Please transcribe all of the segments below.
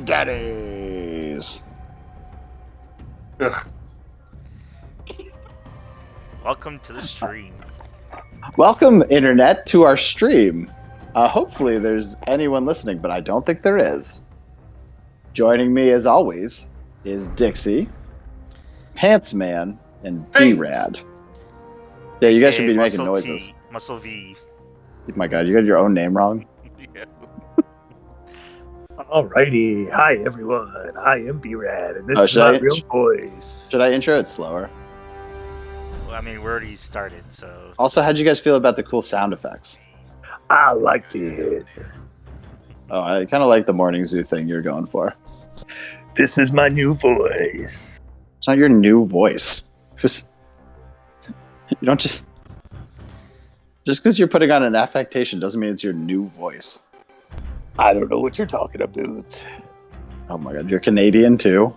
Daddies. Ugh. Welcome to the stream. Welcome, Internet, to our stream. Hopefully there's anyone listening, but I don't think there is. Joining me, as always, is Dixie, Pants Man, and B-Rad. Yeah, you guys should be making Muscle noises. T, Muscle V. Oh my god, you got your own name wrong? Yeah. Alrighty. Hi, everyone. I am B-Rad, and this Oh, is should my I- real voice. Should I intro it slower? Well, I mean, we already started, so. Also, how'd you guys feel about the cool sound effects? I liked it. Oh, I kind of like the Morning Zoo thing you're going for. This is my new voice. It's not your new voice. You don't just because you're putting on an affectation doesn't mean it's your new voice. I don't know what you're talking about. Oh my god, you're Canadian too?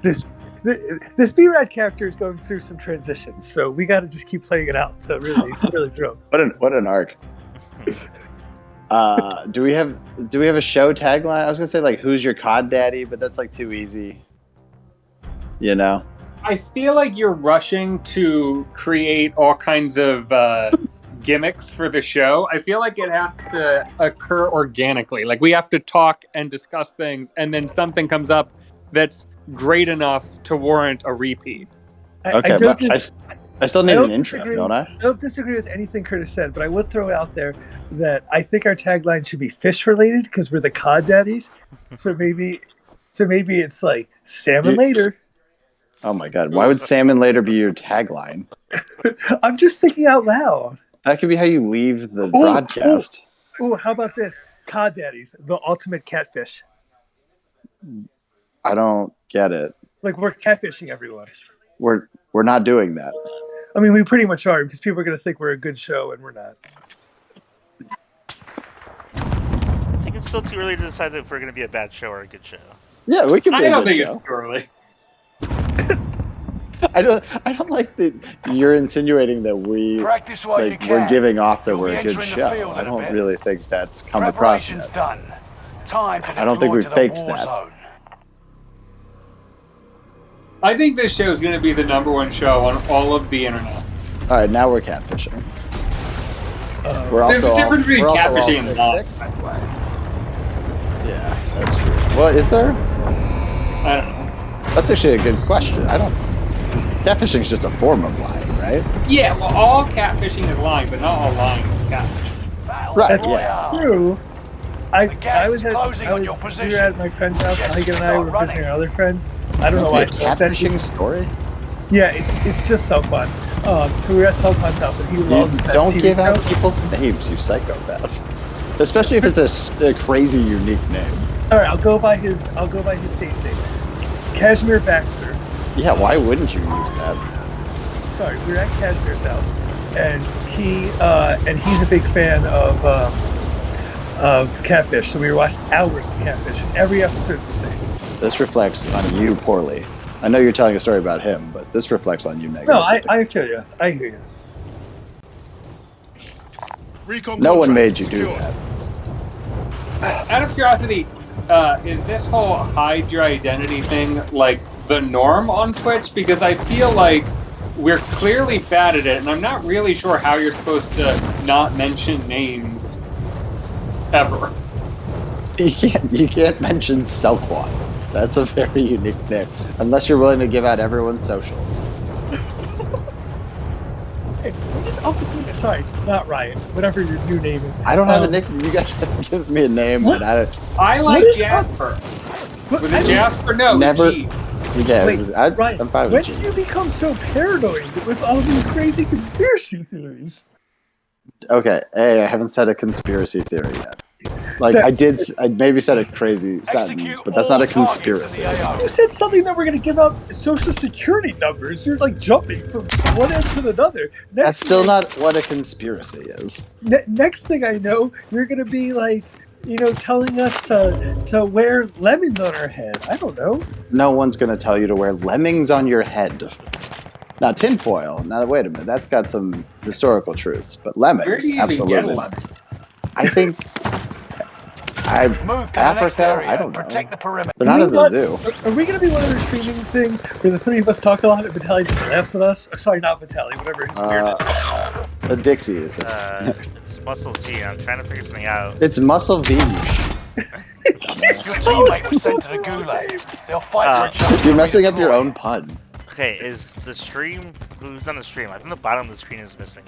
This B-Rad character is going through some transitions, so we got to just keep playing it out to really grow. What an arc. Do we have a show tagline? I was gonna say like who's your cod daddy, but that's like too easy. You know? I feel like you're rushing to create all kinds of gimmicks for the show. I feel like it has to occur organically. Like we have to talk and discuss things, and then something comes up that's great enough to warrant a repeat. Okay, but I still need an intro, don't I? I don't disagree with anything Curtis said, but I would throw out there that I think our tagline should be fish related because we're the cod daddies. So maybe it's like salmon later. Oh my god, why would salmon later be your tagline? I'm just thinking out loud. That could be how you leave the broadcast. Ooh, how about this? Cod daddies, the ultimate catfish. I don't get it. Like we're catfishing everyone. We're not doing that. I mean, we pretty much are because people are going to think we're a good show and we're not. I think it's still too early to decide if we're going to be a bad show or a good show. Yeah, we can be I a don't good think show. it's too early. I don't like that you're insinuating that we Practice while you like can. we're giving off that You'll we're be a good entering the show. field I in a don't bit. really think that's come across Preparations yet. done. Time to I don't think deploy we to the faked war that. zone. I think this show is going to be the #1 show on all of the internet. All right, now we're catfishing. We're There's also a difference between we're also all catfishing and not. 6'6". Yeah, that's true. What is there? I don't know. That's actually a good question. Catfishing is just a form of lying, right? Yeah, well, all catfishing is lying, but not all lying is catfishing. Battle Right, That's Royale. true. The gas is closing on your We position. were at my friend's house. Yes, Megan and I start were running. visiting our other friend. I don't know why. A catfishing story? Yeah, it's just so fun. So we were at Sultan's house, and he You loves that don't TV give out show. people's names, you psychopath. Especially if it's a crazy, unique name. All right, I'll go by his stage name, Kashmir Baxter. Yeah, why wouldn't you use that? Sorry, we were at Kashmir's house, and he's a big fan of Catfish. So we were watching hours of Catfish. Every episode's the same. This reflects on you poorly. I know you're telling a story about him, but this reflects on you negatively. No, I feel you. I hear you. No one made you do that. Out of curiosity, is this whole hide your identity thing like the norm on Twitch? Because I feel like we're clearly bad at it, and I'm not really sure how you're supposed to not mention names ever. You can't mention Selquan. That's a very unique name. Unless you're willing to give out everyone's socials. Hey, sorry, not Riot. Whatever your new name is. I don't have a nickname. You guys have given me a name, What? but I don't. I like What is Jasper. What- With a Jasper? No, Never- G. Yeah, Wait, I'm Ryan, fine when with did you. you become so paranoid with all these crazy conspiracy theories? Okay, I haven't said a conspiracy theory yet. Like, That- I maybe said a crazy sentence, Execute but that's all not a targets conspiracy. in the AO. You said something that we're going to give out social security numbers. You're like jumping from one end to another. That's still not what a conspiracy is. Next thing I know, you're going to be like, telling us to wear lemons on our head. I don't know. No one's going to tell you to wear lemmings on your head. Now, tinfoil. Now, wait a minute. That's got some historical truths. But Where lemons, do you even get a absolutely. lemon? I think Move to the next Africa? area. I don't know. Protect the perimeter. They're not at the zoo. Are we going to be one of those streaming things where the three of us talk a lot and Vitaly just laughs at us? Sorry, not Vitaly, whatever his weird The Dixie is. It's Muscle T. I'm trying to figure something out. It's Muscle V. Your teammate was sent to the gulag. They'll fight for each other. You're messing up your own pun. Okay, is the stream... Who's on the stream? I think the bottom of the screen is missing.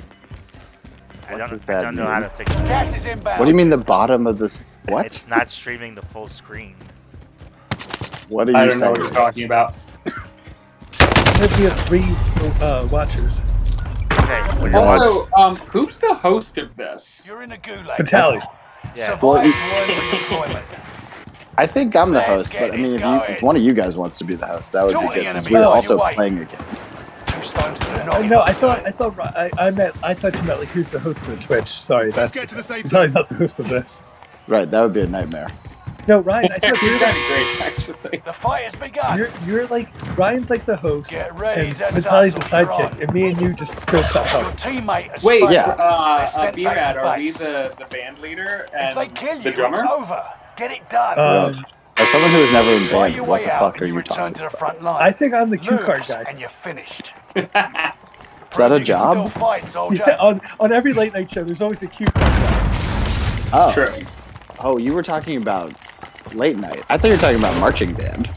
I does that don't know how mean? to fix it. Gas is inbound. What do you mean the bottom of this? What? It's not streaming the full screen. What are I you don't know what you're saying? talking about. Because we have three watchers. Okay, Also, who's the host of this? You're in a gulag. Vitaly. yeah. Survive Well, to earn redeployment. I think I'm the Let's host, get but I mean, this if one of you guys wants to be the host, that would Join be good the since enemy we're while also you wait. playing a game. 2 stones to the No, I thought I thought you meant like who's the host of the Twitch. Sorry, Let's that's get to the safe Vitaly's zone. not the host of this. Right, that would be a nightmare. No, Ryan, I thought You're you're kind like, of great, actually. The fight has begun. you're like Ryan's like the host, Get ready and to Vitaly's the tussle, you're on. sidekick, and me and you just fill stuff Your up. teammate has Wait, failed. Yeah. They're sent B-Rad, back to are we base. the band leader If they and kill the you, drummer? it's over. Get it done. As someone who has never been Fight banned, your what way the out fuck are and you you return talking to the about? front line. I think I'm the cue card Lose, guy. and you're finished. Is that a Prove you can job? Still fight, soldier. Yeah, on every late night show, there's always a cue card guy. Oh. True. Oh, you were talking about late night. I thought you were talking about marching band.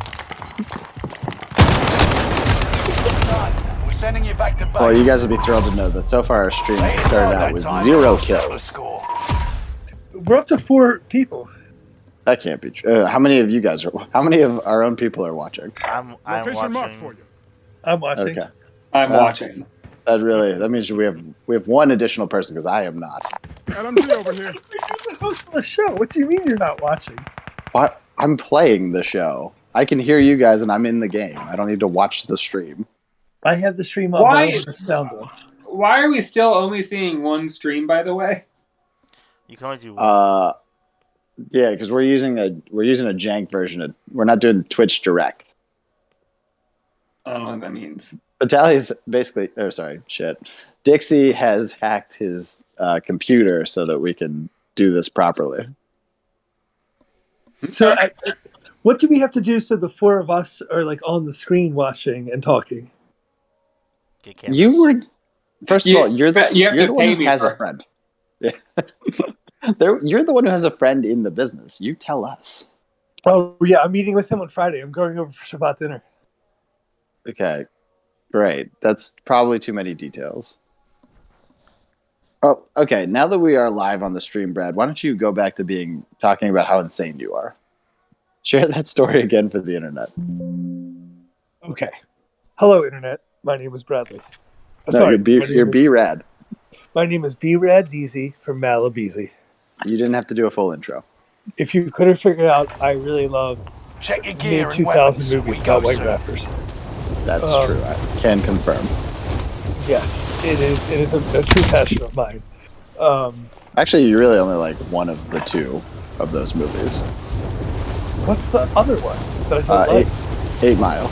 We're sending you back to base. Well, you guys will be thrilled to know that so far our stream They has started out with time 0 to settle the kills. score. We're up to 4 people. That can't be true. How many of you guys are? How many of our own people are watching? I'm Location marked watching. for you. I'm watching. Okay, I'm watching. that means we have one additional person because I am not. LMG over here. You're the host of the show. What do you mean you're not watching? What? I'm playing the show. I can hear you guys and I'm in the game. I don't need to watch the stream. I have the stream on. Why but I is- have the sound on. Why are we still only seeing one stream, by the way? You can only do one. Yeah, because we're using a jank version. We're not doing Twitch Direct. I don't know what that means. Vitaly's basically. Oh, sorry, shit. Dixie has hacked his computer so that we can do this properly. So, what do we have to do so the 4 of us are like on the screen watching and talking? Get cameras. You were. First of all, you're the You have to one pay who me has a first. friend. Yeah. You're the one who has a friend in the business. You tell us. Oh yeah, I'm meeting with him on Friday. I'm going over for Shabbat dinner. Okay, great. That's probably too many details. Oh, okay. Now that we are live on the stream, Brad, why don't you go back to talking about how insane you are? Share that story again for the internet. Okay. Hello, internet. My name is Bradley. No, you're my name is- B-Rad. My name is B-Rad DZ from Malabeezy. You didn't have to do a full intro. If you couldn't figure it out, I really love Check your gear and mid-2000 weapons. movies We go about white soon. rappers. That's Um, true. I can confirm. Yes, it is. It is a true passion of mine. Actually, you really only like one of the 2 of those movies. What's the other one that I don't like? 8 Mile.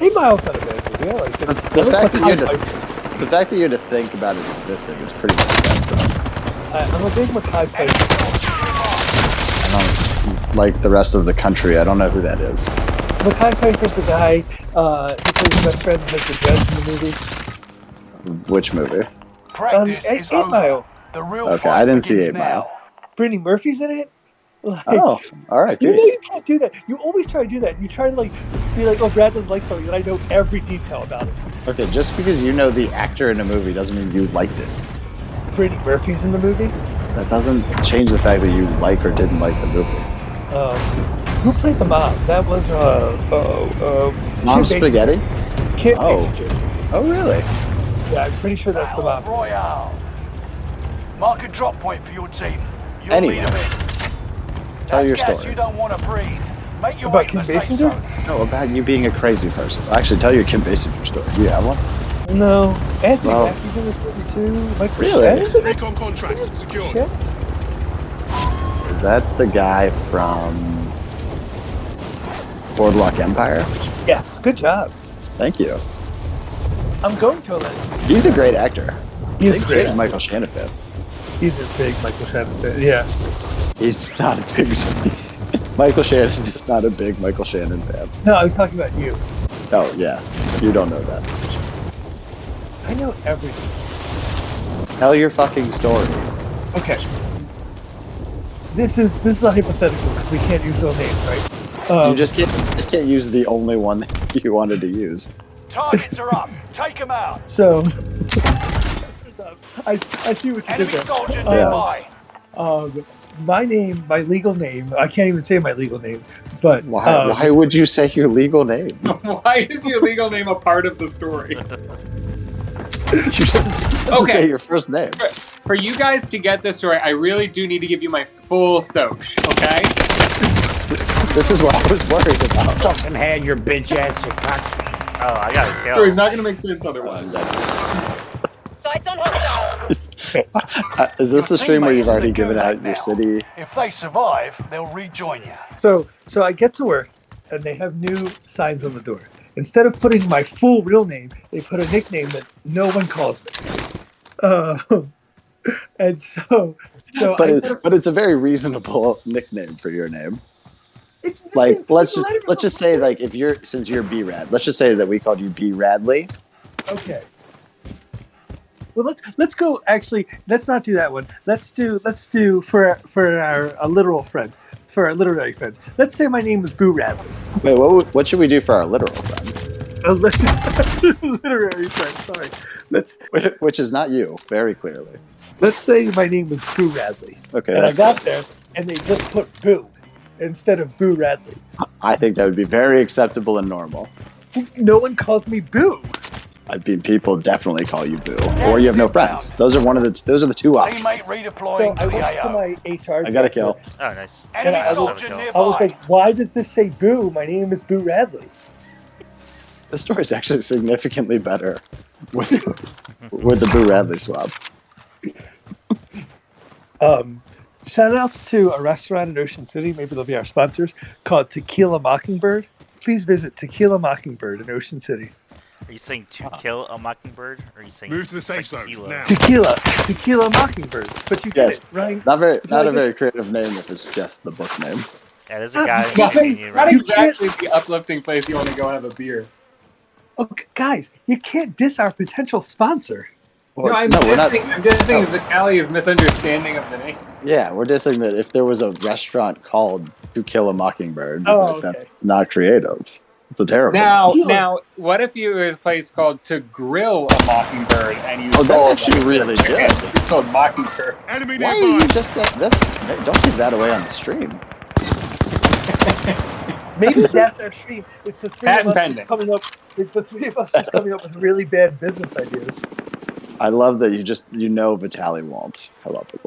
8 Mile's not a bad movie. I liked it. The fact that you had to think about it existing is pretty much offensive. I'm a big Mackay fan. I don't like the rest of the country. I don't know who that is. Mackay Pfeiffer's the guy who plays the best friend and has the dreads in the movie. Which movie? Practice is 8 over. Mile. The real Okay, fight I didn't see begins 8 Mile. now. Brittany Murphy's in it. Like, Oh, all right. you know you can't do that. You always try to do that. You try to like be like, oh, Brad doesn't like something, and I know every detail about it. Okay, just because you know the actor in a movie doesn't mean you liked it. Brittany Murphy's in the movie. That doesn't change the fact that you like or didn't like the movie. Who played the mom? That was Mom Kim Spaghetti? Basinger. Kim Oh. Basinger. Oh, really? Yeah, I'm pretty sure that's the Battle mom. Royale. Mark a drop point for your team. You'll Anyhow, lead them in. Tell That's your gas story. you don't want to breathe. Make your About way to Kim the safe Basinger? zone. No, about you being a crazy person. Actually, tell your Kim Basinger story. Do you have one? No, Anthony Well- Mackie's in this movie too. Mike Really? Rossetti's in it? Recon contract secured. Shit. Is that the guy from Boardwalk Empire? Yes, good job. Thank you. I'm going to a legend. He's a great actor. He's Big great. Michael Shannon fan. He's a big Michael Shannon fan. Yeah. He's not a big. Michael Shannon is not a big Michael Shannon fan. No, I was talking about you. Oh yeah, you don't know that. I know everything. Tell your fucking story. Okay. This is a hypothetical because we can't use real names, right? You just can't use the only one that you wanted to use. Targets are up. Take them out. So I see what you Enemy did there. soldier nearby. My legal name. I can't even say my legal name, but Why would you say your legal name? Why is your legal name a part of the story? You just have to Okay. say your first name. For you guys to get this story, I really do need to give you my full soch, okay? This is what I was worried about. Fucking had your bitch ass, you cock. Oh, I got a The kill. story's not going to make sense otherwise. Sights on hostile. Is this the Your stream where you've teammates in already the given out gulag your now. city? If they survive, they'll rejoin you. So I get to work and they have new signs on the door. Instead of putting my full real name, they put a nickname that no one calls me. And so But it's a very reasonable nickname for your name. it's Like missing let's the letter just from say the- like since you're B Rad, let's just say that we called you B Radley. Okay. Well, let's go. Actually, let's not do that one. Let's do for our literal friends, for our literary friends. Let's say my name is Boo Radley. Wait, what should we do for our literal friends? Literary friends. Sorry. Which is not you, very clearly. Let's say my name was Boo Radley, Okay, and I that's got good. there, and they just put Boo instead of Boo Radley. I think that would be very acceptable and normal. No one calls me Boo. I mean, people definitely call you Boo, or you have no friends. Those are the two options. Teammate So redeploying I to the went to AO. my HR. I got a kill. director, Oh, nice. Enemy I was- soldier I nearby. I was like, "Why does this say Boo? My name is Boo Radley." The story is actually significantly better with the Boo Radley swap. Shout out to a restaurant in Ocean City, maybe they'll be our sponsors, called Tequila Mockingbird. Please visit Tequila Mockingbird in Ocean City. Are you saying to kill a mockingbird? Or are you saying Move to the safe like zone tequila? now. Tequila Mockingbird. But you get Yes. it, right? Not like a this- very creative name if it's just the book name. Yeah, there's a guy. Yeah, giving you Not right- exactly the uplifting place you want to go have a beer. Oh, guys, you can't diss our potential sponsor. No, I'm we're not. dissing Vitaly's misunderstanding of the name. Yeah, we're dissing that if there was a restaurant called To Kill a Mockingbird, Oh, that's not creative. It's a terrible. Now, what if you was a place called To Grill a Mockingbird and you Oh, that's sold actually really good. It's called Mockingbird. Enemy Why nearby. are you just saying that? Don't give that away on the stream. Maybe that's our stream. It's the three Patent of us pending. just coming up. It's the three of us just coming up with really bad business ideas. I love that you know Vitaly won't. I love it.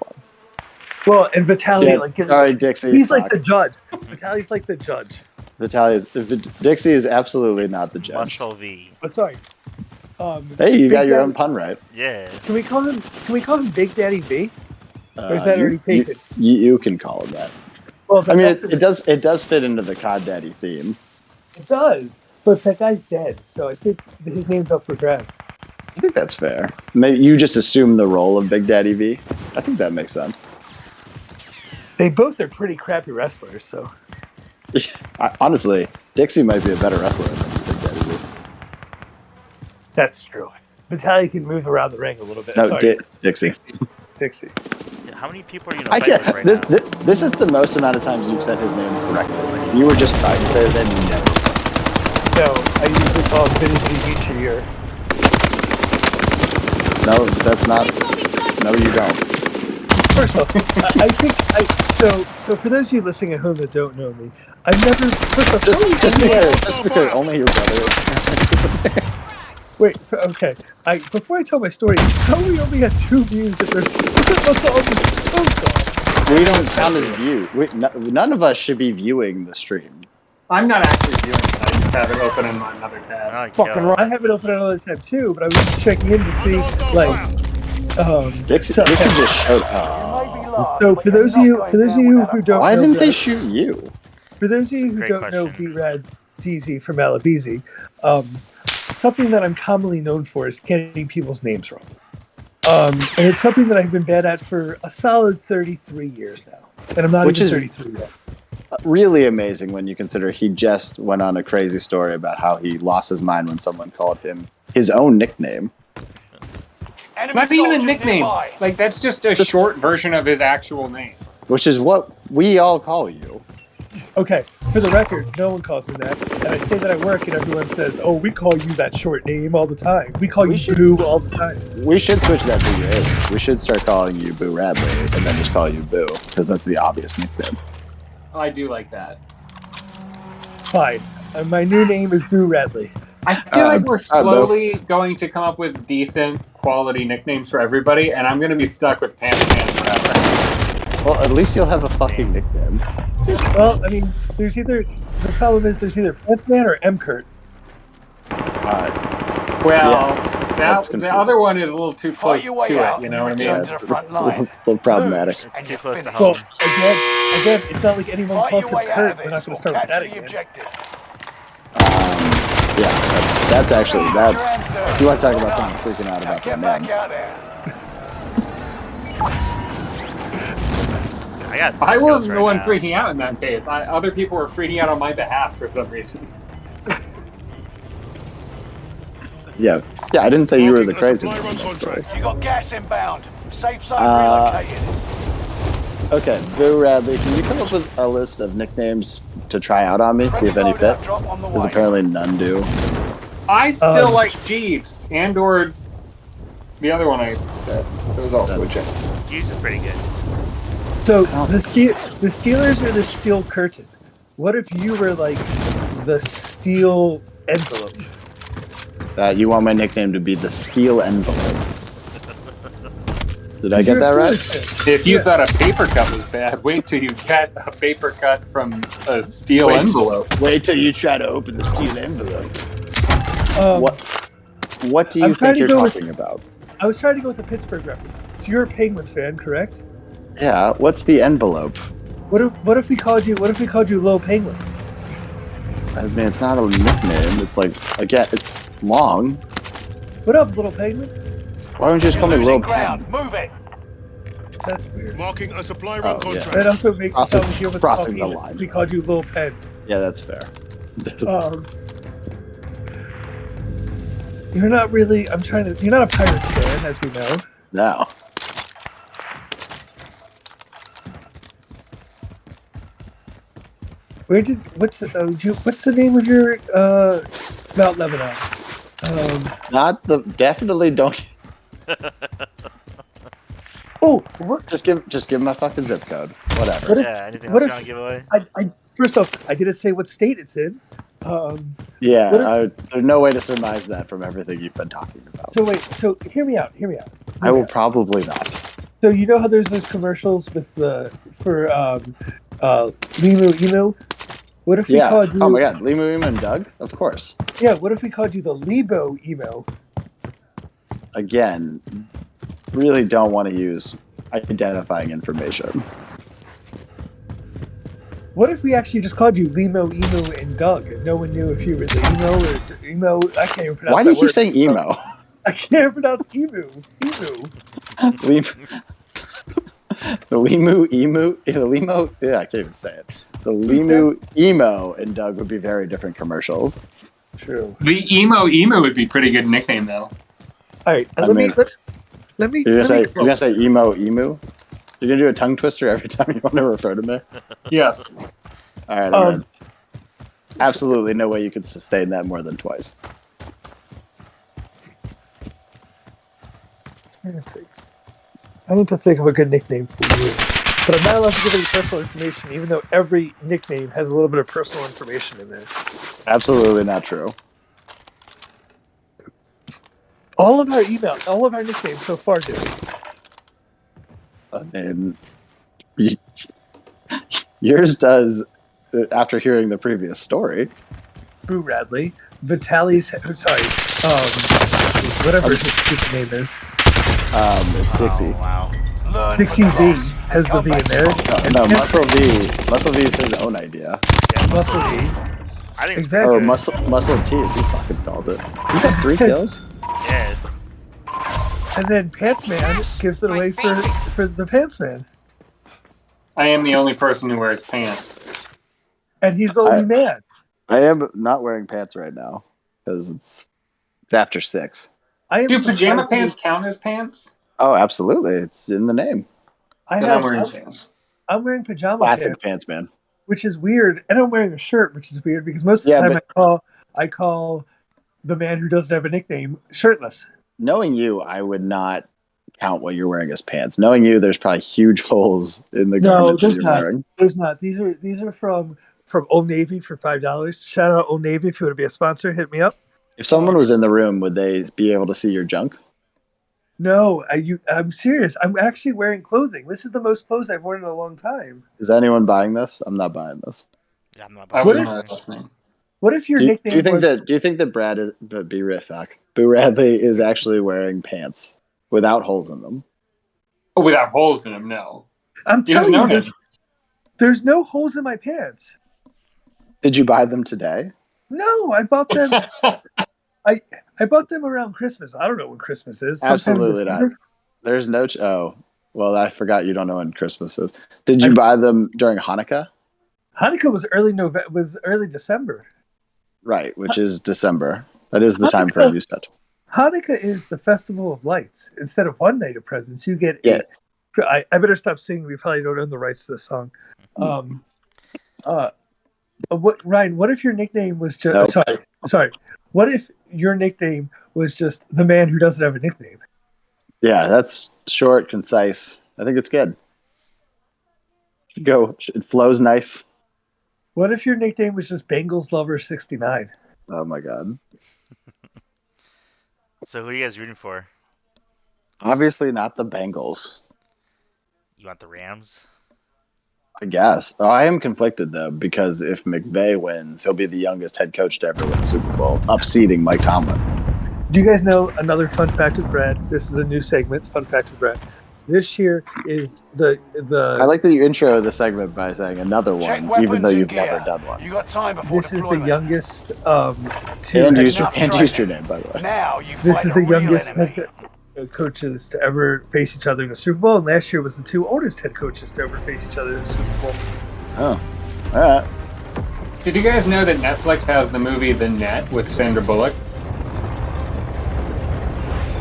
Well, and Vitaly, Yeah, like, sorry, Dixie, he's like fuck. the judge. Vitaly's like the judge. Dixie is absolutely not the judge. Muscle V. But sorry. Hey, you Big got your Daddy- own pun right. Yeah. Can we call him Big Daddy V? Or is that already taken? You can call him that. Well, I mean, that's- it does fit into the Cod Daddy theme. It does, but that guy's dead, so I think his name's up for grabs. I think that's fair. Maybe you just assume the role of Big Daddy V. I think that makes sense. They both are pretty crappy wrestlers, so Honestly, Dixie might be a better wrestler than Big Daddy V. that's true. Vitaly can move around the ring a little bit. No, Sorry, Dixie. Dixie. How many people are you in a I fight with can't. right This, now? this is the most amount of times you've said his name correctly. Like, you were just trying to say it and you never. No, I usually call him Vinny each year. No, that's not. No, you don't. First off, I think so for those of you listening at home that don't know me, I've never first off Just because only your brother is. wait, okay. Before I tell my story, how we only had 2 views if there's must all be oh god. We don't count as view. None of us should be viewing the stream. I'm not actually viewing it. I just have it open in another tab. Oh, Fucking kill. right. I have it open another tab too, but I was just checking in to see like Dixie so, just showed Might up. be large, So but for you're those of not you going for those of down you without who a don't Why know didn't they Brad- shoot you? For those of you who Great don't know question. B-Rad DZ from Malabeezy, something that I'm commonly known for is getting people's names wrong. And it's something that I've been bad at for a solid 33 years now. And I'm not Which even is- 33 yet. Really amazing when you consider he just went on a crazy story about how he lost his mind when someone called him his own nickname. Enemy Not even a soldier nickname. nearby. Like, that's just a short version of his actual name. Which is what we all call you. Okay, for the record, no one calls me that. And I say that at work, and everyone says, "Oh, we call you that short name all the time. We call We you should- Boo all the time." We should switch that to your alias. We should start calling you Boo Radley and then just call you Boo, because that's the obvious nickname. I do like that. Fine. My new name is Boo Radley. I feel like we're Bill. slowly going to come up with decent quality nicknames for everybody, and I'm going to be stuck with Pants Man forever. Well, at least you'll have a fucking nickname. Well, I mean, the problem is there's either Pants Man or M. Kurt. Well, that's the confusing. other one is a little too close Fight your way to out. it, you know what I Return mean? to the front It's a line. little problematic. Lose, It's and too you're close to finished. home. Well, again, it's not like anyone Fight calls your him way out Kurt. of We're not this going or to start with that capture the again. objective. Yeah, that's actually Get that. your hands dirty. If you want to talk about Well someone done. freaking out Now about their get back name, out there. I got. I kills wasn't the right one now. freaking out in that case. Other people were freaking out on my behalf for some reason. yeah, I didn't say you were the Marking a crazy supply one. run contract. You got gas inbound. Safe zone Uh, relocated. Okay, Boo Radley, can you come up with a list of nicknames to try out on me, see if any Friendly fit? loadout drop on the Because way. apparently none do. I still Um, like Jeeves, and or the other one I said. It was also a chick. Hughes is pretty good. So the Steelers are the steel curtain. What if you were like the steel envelope? You want my nickname to be the Steel Envelope. Did I get You're that a right? Steelers fan. If you Yeah. thought a paper cut was bad, wait till you get a paper cut from a steel envelope. Wait till you try to open the steel envelope. Um, What do you I'm trying think to you're go with- talking about? I was trying to go with a Pittsburgh reference. So you're a Penguins fan, correct? Yeah, what's the envelope? What if we called you Low Penguin? I mean, it's not a nickname. It's like, again, it's long. What up, Little Penguin? Why don't you just You're call me losing Lil ground. Pen? Move it. That's weird. Marking a supply Oh, run yeah. contract. That also makes it Crossing- sound like you almost crossing called the me. line. We called you Lil Pen. Yeah, that's fair. You're not really. You're not a Pirates fan, as we know. No. What's the name of your Mount Lebanon? Not the. Definitely don't. Oh, what? Just give my fucking zip code. Whatever. What if- Yeah. Anything what else you if- want to give away? I first off, I didn't say what state it's in. Yeah, what there's no way to surmise that from everything you've been talking about. So wait. So hear me out. I will probably not. So you know how there's those commercials for Limu Emu? What if we Yeah. called you? Oh my god, Limu, Emu, and Doug? Of course. Yeah. What if we called you the Lebo Emo? Again, really don't want to use identifying information. What if we actually just called you Limo, Emu, and Doug, and no one knew if you were the Emo or Emo? I can't even pronounce Why that do you keep word. saying emo? I can't pronounce Emu. The Limu, Emu, the Limo, yeah, I can't even say it. The Limu, Emo, and Doug would be very different commercials. True. The emo would be pretty good nickname though. All right. I Let mean- me. You're let me- gonna say emo, emu? You're gonna do a tongue twister every time you want to refer to me? Yes. All right, Um, absolutely no way you could sustain that more than twice. I need to think of a good nickname for you. But I'm not allowed to give any personal information, even though every nickname has a little bit of personal information in there. Absolutely not true. All of our nicknames so far do. I mean, yours does. After hearing the previous story, Boo Radley, Vitaly's. Sorry, whatever his stupid name is. it's Dixie. Oh, wow. Learn Dixie from the V loss. has the Come V in back there. stronger. No, Muscle V is his own idea. Yeah, Muscle V. I think Exactly. Or Muscle T, as he fucking calls it. You got 3 kills? Yeah. And then Pants Man gives it away for the Pants Man. I am the only person who wears pants. And he's the only man. I am not wearing pants right now because it's after 6. I am Do pajama surprised pants count as pants? Oh, absolutely. It's in the name. Then I'm wearing pants. I'm wearing pajama Classic pants, pants, man. which is weird. And I'm wearing a shirt, which is weird because most of the Yeah, time I call the man who doesn't have a nickname shirtless. Knowing you, I would not count what you're wearing as pants. Knowing you, there's probably huge holes in the garment that there's you're not. wearing. There's not. These are from Old Navy for $5. Shout out Old Navy if you want to be a sponsor. Hit me up. If someone was in the room, would they be able to see your junk? No, I'm serious. I'm actually wearing clothing. This is the most clothes I've worn in a long time. Is anyone buying this? I'm not buying this. Yeah, I'm not. I buying wasn't it. listening. What if your Do nickname you think was... that? Do you think that Brad is? But be Riffak. Boo Radley is actually wearing pants without holes in them. Oh, without holes in them, no. I'm He doesn't telling know you, that. there's no holes in my pants. Did you buy them today? No, I bought them. I bought them around Christmas. I don't know when Christmas is. Sometime in Absolutely not. December. There's no. Oh, well, I forgot you don't know when Christmas is. Did you buy them during Hanukkah? Hanukkah was early December. Right, which is December. That is the time frame you said. Hanukkah is the festival of lights. Instead of one night of presents, you get Yeah. I better stop singing. We probably don't own the rights to this song. Ryan? What if your nickname was just sorry? What if your nickname was just the man who doesn't have a nickname? Yeah, that's short, concise. I think it's good. Go. It flows nice. What if your nickname was just Bengals Lover 69? Oh my god. So who are you guys rooting for? Obviously not the Bengals. You want the Rams? I guess. Oh, I am conflicted though, because if McVay wins, he'll be the youngest head coach to ever win a Super Bowl, upseating Mike Tomlin. Do you guys know another fun fact with Brad? This is a new segment, Fun Fact with Brad. This year is the I like that you intro the segment by saying another Check one, even weapons though and you've gear. never done one. You got time before this is the deployment. youngest And use enough your training. name, by the way. Now you this fight is a the real youngest enemy. coaches to ever face each other in a Super Bowl, and last year was the 2 oldest head coaches to ever face each other in a Super Bowl. Oh, all right. Did you guys know that Netflix has the movie The Net with Sandra Bullock?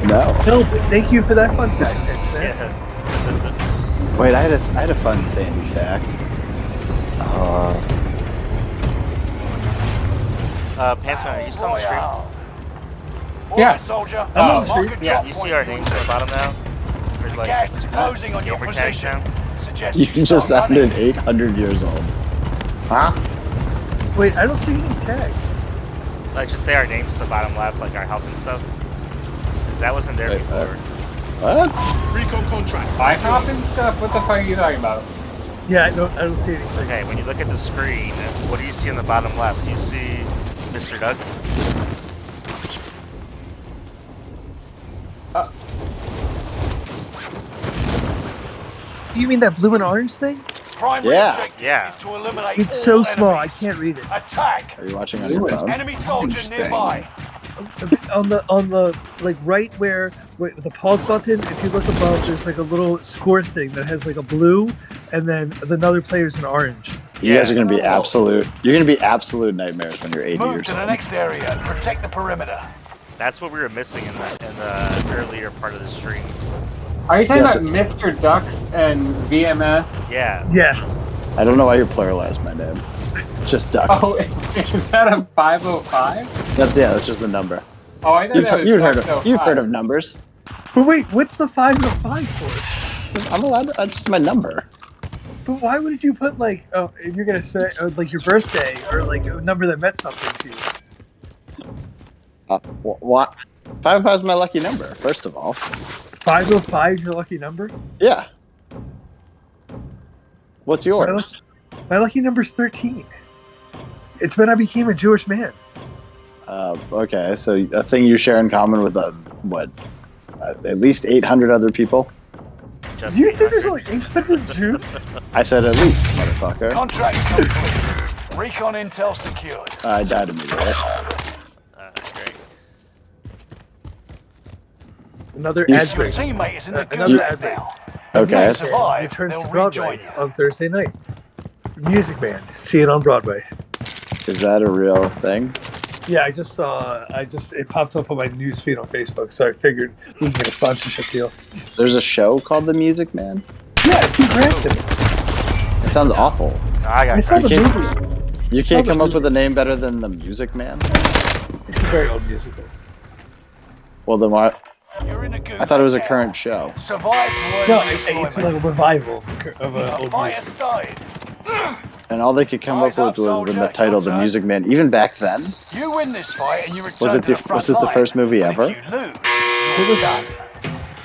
No. No, thank you for that fun fact. Thanks, man. Yeah. Wait, I had a fun Sandy fact. Pantsman, are you still on the stream? Royale. All Yeah. right, soldier. I'm on the Mark street. a Yeah, drop you point see our for your names on the team. bottom now? Or like Gas is closing on your gamer tags position. now? Suggest You you just start running. sounded 800 years old. Huh? Wait, I don't see any tags. Like just say our names to the bottom left, like our health and stuff. 'Cause that wasn't there Wait, before. What? Recon contract. I hop and stuff? What the fuck are you talking about? Yeah, I don't see anything. Okay, when you look at the screen, what do you see on the bottom left? Do you see Mr. Doug? You mean that blue and orange thing? Primary Yeah. objective Yeah. is to eliminate It's all so small, I enemies. can't read it. Attack! Are you watching on your phone? Enemy soldier nearby. On the like right where the pause button, if you look above, there's like a little score thing that has like a blue, and then another player's an orange. You guys Yeah. are gonna be absolute. You're gonna be absolute nightmares when you're 80 Move years to the old. next area. Protect the perimeter. That's what we were missing in the earlier part of the stream. Are you talking Yes. about Mr. Ducks and VMS? Yeah. Yeah, I don't know why you pluralized my name. Just Duck. Oh, is that a 505? That's just the number. Oh, I thought You've, that was you've Ducks heard 05. of numbers. but wait, what's the 505 for? I'm allowed. That's just my number. But why would you put like, oh, if you're gonna say like your birthday or like a number that meant something to you? What? 505 is my lucky number. First of all. 505 is your lucky number? Yeah. What's yours? My lucky number's 13. It's when I became a Jewish man. Okay, so a thing you share in common with at least 800 other people. Just Do you think there's 800. only 800 Jews? I said at least, motherfucker. Contract complete. Recon intel secured. I died immediately. Great. Another You ad s- Your break. teammate is in the Another gulag ad break. now. Okay. If you survive, Returns they'll to Broadway rejoin you. on Thursday night. Music Man. See it on Broadway. Is that a real thing? Yeah, I just saw. It popped up on my news feed on Facebook, so I figured we can get a sponsorship deal. There's a show called The Music Man? Yeah, Hugh Grant's in it. It sounds awful. I got I saw the can't- movie. You can't come up with a name better than The Music Man? It's a very old musical. Well, then why? You're in a gulag I thought it was a now. current show. Survive to earn No, redeployment. it's like a revival of an A old fight musical. has started. And all they could come Eyes up up, with was the soldier. title The Your turn. Music Man. Even back then? You win this fight and you return Was it to the- the front was it the line. first movie But ever? If you lose, you're done.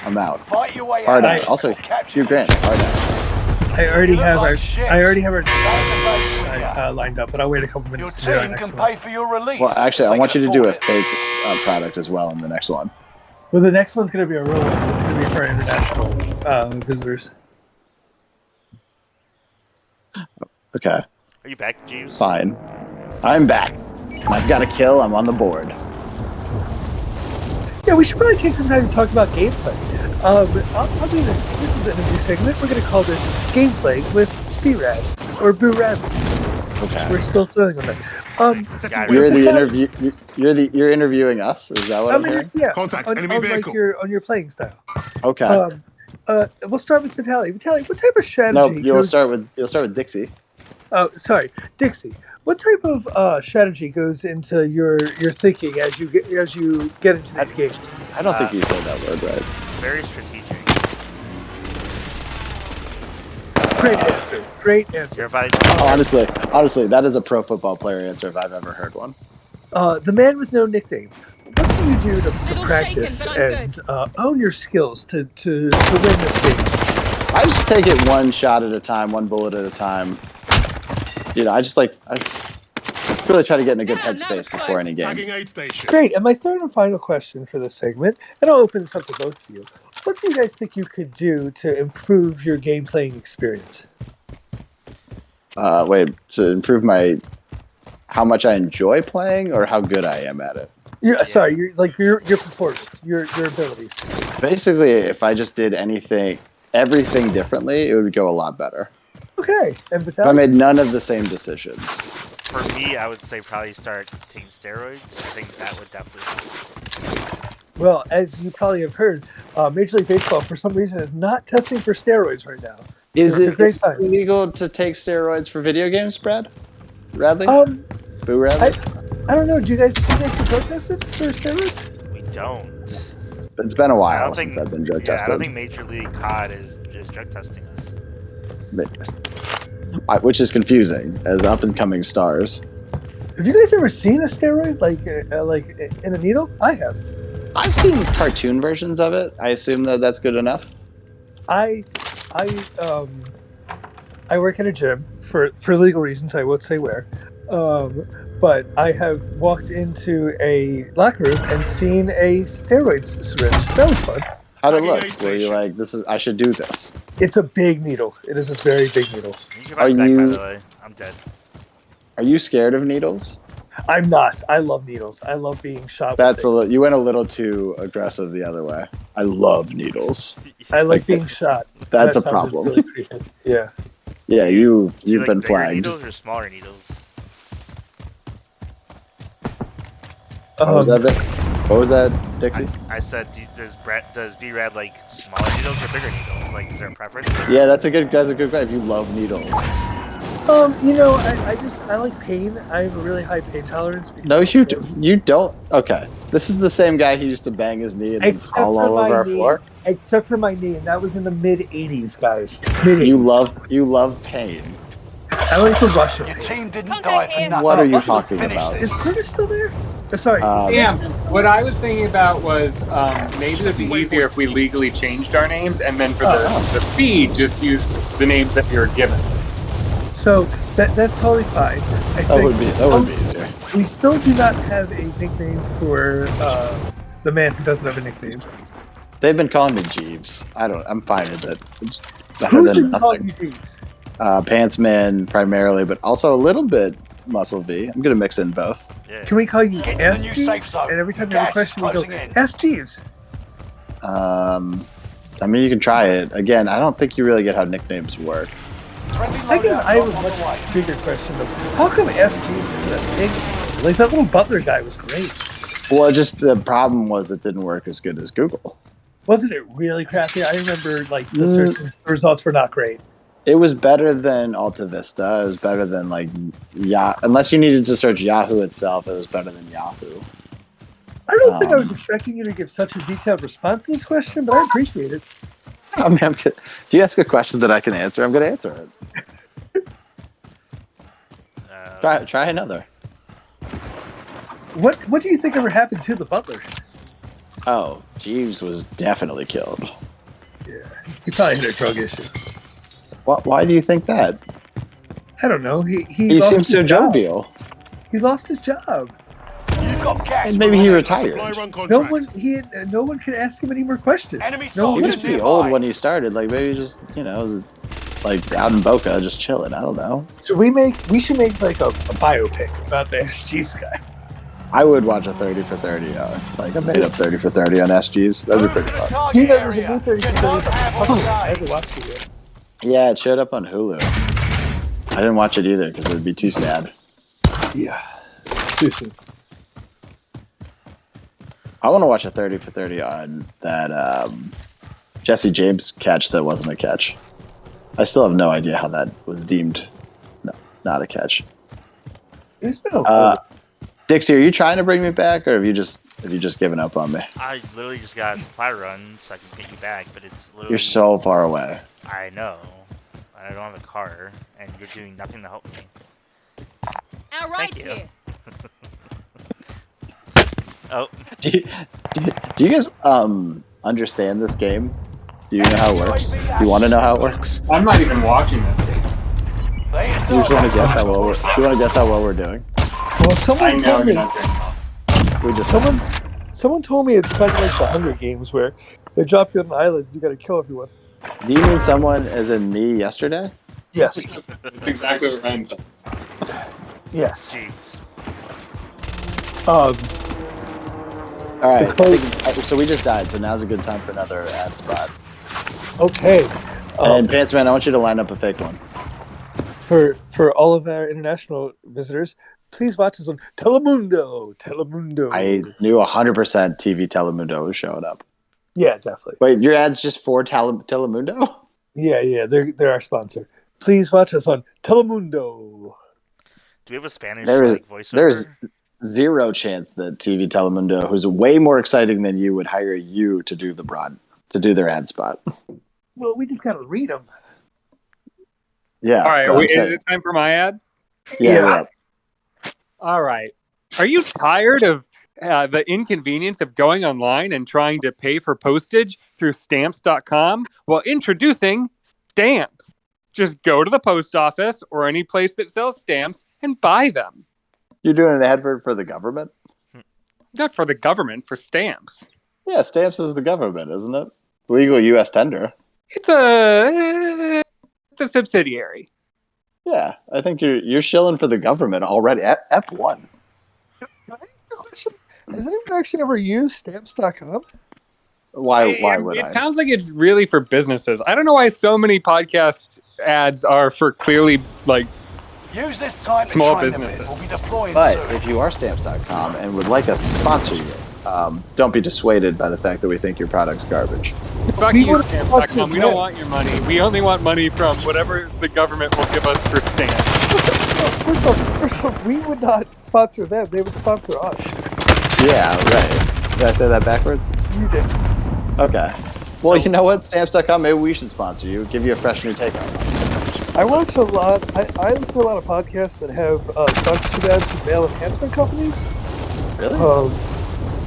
I'm out. Fight your way Hard out. out. Also, or capture Hugh Grant. Hard out. I already You look have like our. shit. I already have our Database with ya. lined up, but I'll wait a couple Your minutes to do our team next can one. pay for your release. Well, actually, if I they want you can to do a afford it. fake product as well in the next one. Well, the next one's going to be a real one. It's going to be for our international visitors. Okay, Are you back, Jeeves? fine. I'm back. I've got a kill. I'm on the board. Yeah, we should probably take some time to talk about gameplay. I'll do this. This is a new segment. We're going to call this Gameplay with B-Rad or Boo-Rad. Okay. We're still selling on that. Got You're it. the interview. You're interviewing us. Is that what I I'm mean, hearing? yeah, Contact on, enemy on vehicle. on your playing style. Okay. We'll start with Vitaly. Vitaly, what type of strategy? No, you'll goes- start with Dixie. Oh, sorry, Dixie. What type of strategy goes into your thinking as you get into these games? I don't think you said that word right. Very strategic. Great answer. Great answer. Everybody, Honestly, that is a pro football player answer if I've ever heard one. The man with no nickname. What do you do to Little practice shaken, but I'm and own your skills to win this game? I just take it one shot at a time, one bullet at a time. You know, I really try to get in a good Damn, that was headspace before close. any game. Tagging aid station. Great. And my third and final question for this segment, and I'll open this up to both of you. What do you guys think you could do to improve your game playing experience? Wait, to improve how much I enjoy playing or how good I am at it. Sorry, your performance, your abilities. Basically, if I just did everything differently, it would go a lot better. Okay, and If I Vitaly. made none of the same decisions. for me, I would say probably start taking steroids. I think that would definitely help. Well, as you probably have heard, Major League Baseball for some reason is not testing for steroids right now. Is It's a it great time. illegal to take steroids for video games, Brad? Radley? Boo I, Radley? I don't know. Do you guys get drug tested for steroids? We don't. It's been a I while don't think since I've been drug yeah, I tested. don't think Major League COD is drug testing us. Which is confusing as up and coming stars. Have you guys ever seen a steroid like in a needle? I have. I've seen cartoon versions of it. I assume that that's good enough. I work at a gym for legal reasons. I won't say where, but I have walked into a locker room and seen a steroids syringe. That was fun. How'd it Tagging look? aid Were you station. like, I should do this? It's a big needle. It is a very big needle. You can Are fight back, by you- the way. I'm dead. Are you scared of needles? I'm not. I love needles. I love being shot. That's with things. you went a little too aggressive the other way. I love needles. I like like being shot. That's That a sounded problem. really creepy. Yeah. Yeah, Do you you've like been bigger flagged. needles or smaller needles? What was that, Vic? What was that, Dixie? I said, does B-Rad like smaller needles or bigger needles? Like, is there a preference? Yeah, that's a good question. If you love needles. I like pain. I have a really high pain tolerance. because No, of you pain. you don't. Okay, this is the same guy who used to bang his knee and then Except fall for all my over our knee. floor. Except for my knee, and that was in the mid '80s, guys. Mid-'80s. You love pain. I like the Russian. Your pain. team didn't Contact die for him. nothing. What are you Let's talking finish about? this. Is Sugar still there? Sorry. Damn, what I was thinking about was maybe it would be easier if we legally changed our names and then for the feed just use the names that we were given. So that's totally fine. That would be easier. We still do not have a nickname for the man who doesn't have a nickname. They've been calling me Jeeves. I'm fine with it. It's better Who's than been calling nothing. you Jeeves? Pantsman primarily, but also a little bit Muscle V. I'm gonna mix in both. Yeah. Can we call you Get to the Ask new Jeeves? safe zone. And every time you have a Gas is question, we go, closing in. Ask Jeeves. I mean, you can try it. Again, I don't think you really get how nicknames work. Friendly I guess loadout I have a drop on the way. much bigger question of how come SGs is that big? Like that little Butler guy was great. Well, just the problem was it didn't work as good as Google. Wasn't it really crappy? I remember like the search results were not great. It was better than Alta Vista. It was better than like unless you needed to search Yahoo itself, it was better than Yahoo. I don't think I was expecting you to give such a detailed response to this question, but I appreciate it. I mean, if you ask a question that I can answer, I'm going to answer it. Try another. What do you think ever happened to the Butler? Oh, Jeeves was definitely killed. Yeah, he probably had a drug issue. Why do you think that? I don't know. He He lost seems so his job. jovial. He lost his job. You've got gas. And maybe he moving. retired. Supply run No contract. one can ask him any more questions. Enemy He soldiers was pretty nearby. old when he started. Like maybe just was like out in Boca, just chilling. I don't know. So we should make like a biopic about the SGs guy. I would watch a 30 for 30, like a made up 30 for 30 on SGs. That'd be Move to pretty the fun. target You know, there's a area. new 30 You for don't 30. have I offside. haven't watched it yet. Yeah, it showed up on Hulu. I didn't watch it either because it would be too sad. Yeah, too soon. I want to watch a 30 for 30 on that Jesse James catch that wasn't a catch. I still have no idea how that was deemed not a catch. It's been a while. Dixie, are you trying to bring me back, or have you just given up on me? I literally just got a supply run so I can get you back, but it's literally. You're so far away. I know. I don't have a car, and you're doing nothing to help me. Our right Thank you. here. Oh, Do you guys understand this game? Do you know how it works? You want to know how it works? I'm not even watching this game. They You just want to guess how well do you want to guess how well we're doing? Well, I someone know told you're me. not doing well. We just Someone told me it's kind of like the Hunger Games, where they drop you on an island, you got to kill everyone. Do you mean someone as in me yesterday? Yes. That's exactly what Ryan said. Yes. jeez. All right. Because- So we just died. So now's a good time for another ad spot. Okay. And Pantsman, I want you to line up a fake one. For all of our international visitors, please watch us on Telemundo. Telemundo. I knew 100% TV Telemundo was showing up. Yeah, definitely. Wait, your ad's just for Telemundo? Yeah, they're our sponsor. Please watch us on Telemundo. Do we have a Spanish There is- like, voiceover? There's zero chance that TV Telemundo, who's way more exciting than you, would hire you to do their ad spot. Well, we just got to read them. Yeah. All right, but I'm is saying- it time for my ad? yeah. we're up. All right. Are you tired of the inconvenience of going online and trying to pay for postage through stamps.com? Well, introducing Stamps. Just go to the post office or any place that sells stamps and buy them. You're doing an advert for the government? Not for the government, for stamps. Yeah, Stamps is the government, isn't it? Legal U.S. tender. It's a subsidiary. Yeah, I think you're shilling for the government already. Ep 1. Can I ask you a question? Has anyone actually ever used Stamps.com? Why would It I? sounds like it's really for businesses. I don't know why so many podcast ads are for clearly like Use this time to Small train a bit. businesses. We'll be deploying But soon. if you are Stamps.com and would like us to sponsor you, don't be dissuaded by the fact that we think your product's garbage. fuck We you, would've stamps.com. sponsored We don't them. want your money. We only want money from whatever the government will give us for stamps. First off, we would not sponsor them. They would sponsor us. Yeah, right. Did I say that backwards? You did. Okay. Well, you know what? Stamps.com, maybe we should sponsor you. Give you a fresh new take on it. I watch a lot. I listen to a lot of podcasts that have sponsorship ads from male enhancement companies. Really?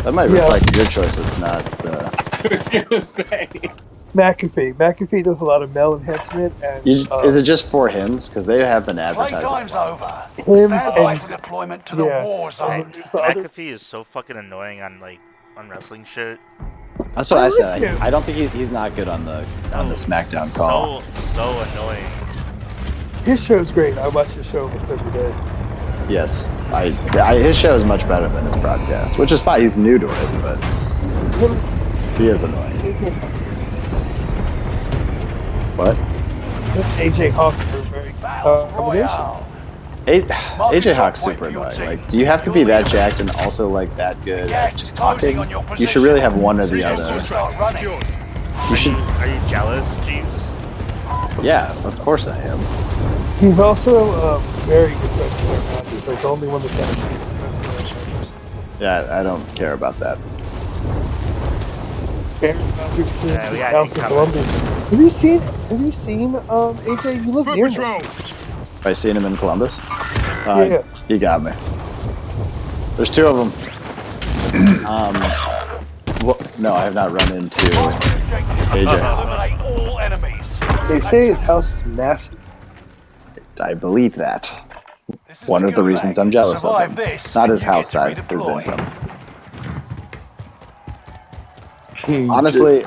That might yeah. reflect your choices, not the... I was gonna say. McAfee. McAfee does a lot of male enhancement and Is it just for hymns? Because they have been advertising. Playtime's over. Hymns Stand by and- for deployment to the yeah. war zone. And then there's the other- McAfee is so fucking annoying on wrestling shit. That's what I said. like him. I don't think he's not good on the SmackDown call. So annoying. His show's great. I watch his show almost every day. Yes, his show is much better than his broadcast, which is fine. He's new to it, but he is annoying. What? AJ Hawk for very Battle combination. Royale. AJ Hawk's super annoying. Like, do you have to be that jacked and also like that good at Gas is just closing talking? on your You should really have one or the position. other. Start running. Secured. You should. Are you jealous, Jeeves? Yeah, of course I am. He's also very good friends with Aaron Rodgers. Like the only one that's actually friends with Aaron Rodgers. Yeah, I don't care about that. Aaron Rodgers came Yeah, to we the got House Nick of coming. Columbia. Have you seen AJ? You live Foot near me. patrol. Have I seen him in Columbus? Yeah. You got me. There's two of them. Well, no, I have not run into AJ. Eliminate all enemies. They say his house is massive. I believe that. This is One of the Gulag. reasons I'm jealous of Survive him. this, Not and his you get house to size, his redeploy. income. Honestly,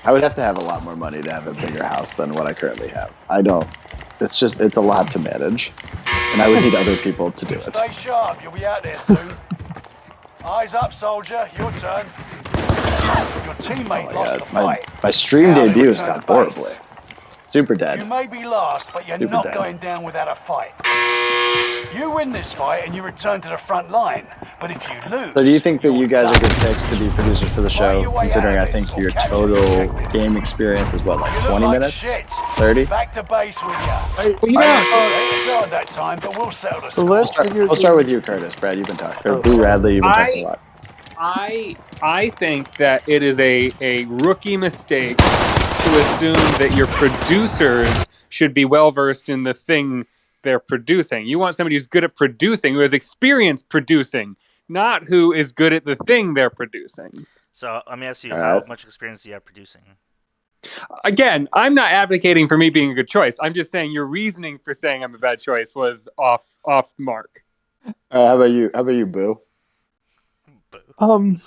I would have to have a lot more money to have a bigger house than what I currently have. I don't. It's a lot to manage. And I would need other people to do it. Stay sharp, you'll be out there soon. Eyes up, soldier. Your turn. Your teammate Oh my lost god, the my, fight. my stream Now they debut has return gone to base. horribly. Super You dead. may be last, but you're Super not dead. going down without a fight. You win this fight and you return to the front line. But if you lose, So do you think that you're you guys are done. good picks to be producers for the show, considering I think your total game experience is what, like You look 20 like minutes? shit. 30? Back to base with you. I, Well, you know, They started that time, but we'll settle the the score. last video We'll start game- with you, Curtis. Brad, you've been talking. Or Boo Radley, you've been talking a lot. I think that it is a rookie mistake to assume that your producers should be well versed in the thing they're producing. You want somebody who's good at producing, who has experience producing, not who is good at the thing they're producing. So let me ask you, All how right. much experience do you have producing? Again, I'm not advocating for me being a good choice. I'm just saying your reasoning for saying I'm a bad choice was off mark. How about you? How about you, Boo? Boo.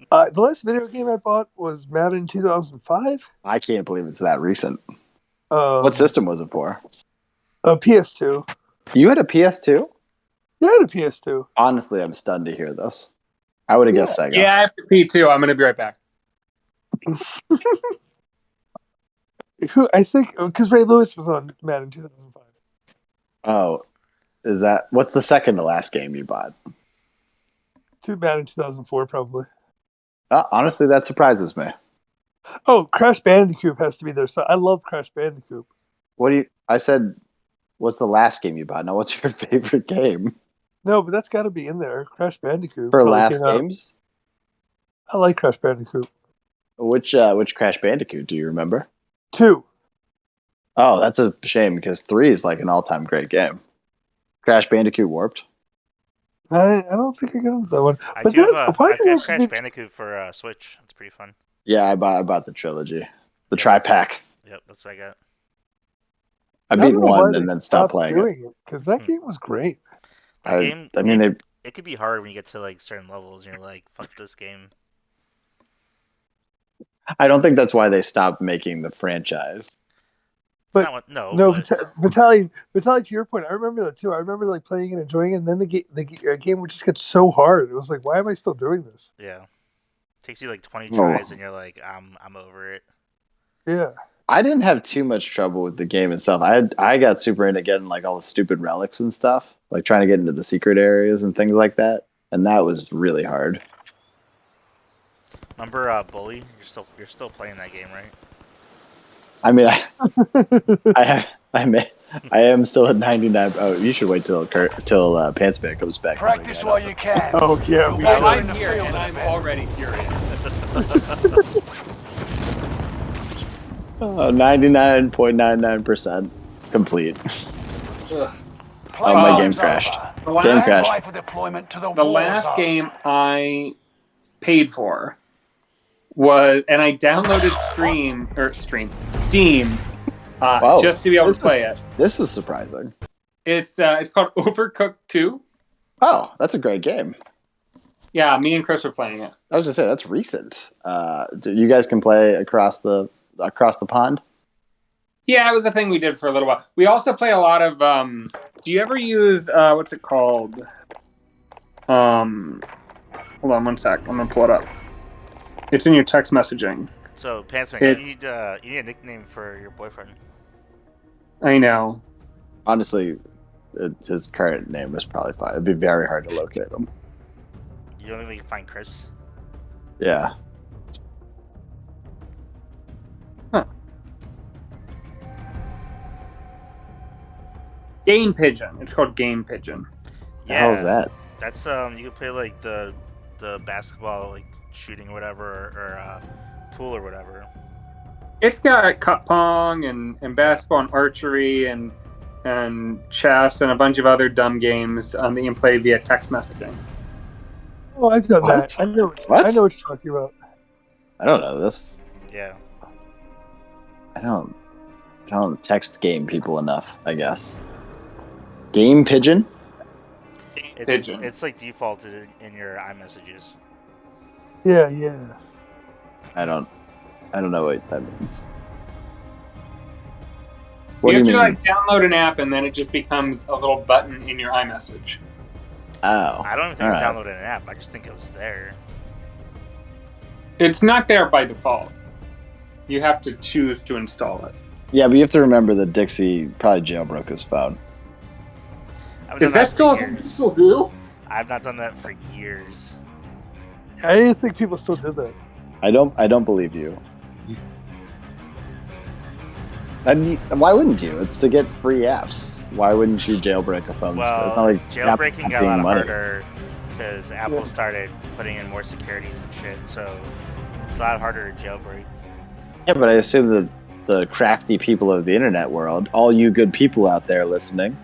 The last video game I bought was Madden 2005. I can't believe it's that recent. What system was it for? A PS2. You had a PS2? Yeah, I had a PS2. Honestly, I'm stunned to hear this. I would have guessed Sega. Yeah, I have to pee too. I'm going to be right back. Who I think because Ray Lewis was on Madden 2005. Oh, is that what's the second to last game you bought? To Madden 2004 probably. Honestly, that surprises me. Oh, Crash Bandicoot has to be there. So I love Crash Bandicoot. I said, what's the last game you bought? Now, what's your favorite game No, but that's got to be in there. Crash Bandicoot. for probably last came out. games? I like Crash Bandicoot. Which Crash Bandicoot do you remember? 2. Oh, that's a shame because 3 is like an all-time great game. Crash Bandicoot Warped. I don't think I got into that one. I But do then, have why I've do got they Crash make- Bandicoot for Switch. It's pretty fun. Yeah, I bought the trilogy, the tri-pack. Yep, that's what I got. I don't beat know why one they and then stopped playing it. doing it because that game was great. That game, I mean, it could be hard when you get to like certain levels and you're like, fuck this game. I don't think that's why they stopped making the franchise. But- Not what, no, No, but Vitaly, to your point, I remember that too. I remember like playing and enjoying it, and then the game would just get so hard. It was like, why am I still doing this? yeah. Takes you like 20 Oh. tries and you're like, I'm over it. Yeah. I didn't have too much trouble with the game itself. I got super into getting like all the stupid relics and stuff, like trying to get into the secret areas and things like that, and that was really hard. Remember Bully? You're still playing that game, right? I mean, I am still at 99. Oh, you should wait till Pantsman comes back. Practice while you can. Oh yeah. You'll We be should. better in I'm the here field and in a I'm bit. already furious. 99.99% complete. Play my time's game crashed. over. The last- Game Stand crashed. by for deployment to the The war last zone. game I paid for was, and I downloaded Steam, Wow. just to be able This to play is- it. This is surprising. It's called Overcooked 2. Oh, that's a great game. Yeah, me and Chris are playing it. I was gonna say that's recent. You guys can play across the pond. Yeah, it was a thing we did for a little while. We also play a lot of. Do you ever use what's it called? Hold on one sec. I'm gonna pull it up. It's in your text messaging. So, Pantsman, It's- you need a nickname for your boyfriend. I know. Honestly, his current name is probably fine. It'd be very hard to locate him. You don't think we can find Chris? Yeah. Game Pigeon. It's called Game Pigeon. The hell is that? That's you can play like the basketball like shooting or whatever or pool or whatever. It's got cup pong and basketball and archery and chess and a bunch of other dumb games that you can play via text messaging. Oh, I've done What? that. I know What? what you're talking about. I don't know this. Yeah. I don't text game people enough, I guess. Game Pigeon? Pigeon. It's like defaulted in your iMessages. Yeah. I don't know what that means. You What have do to you mean? like download an app and then it just becomes a little button in your iMessage. Oh. I don't even think Alright. I downloaded an app. I just think it was there. It's not there by default. You have to choose to install it. Yeah, but you have to remember that Dixie probably jailbroke his phone. I've Is done that still a for thing years. people do? I've not done that for years. I didn't think people still did that. I don't believe you. Why wouldn't you? It's to get free apps. Why wouldn't you jailbreak a phone? Well, It's not like jailbreaking got a being lot money. harder because Apple started putting in more securities and shit. So it's a lot harder to jailbreak. Yeah, but I assume that the crafty people of the internet world, all you good people out there listening,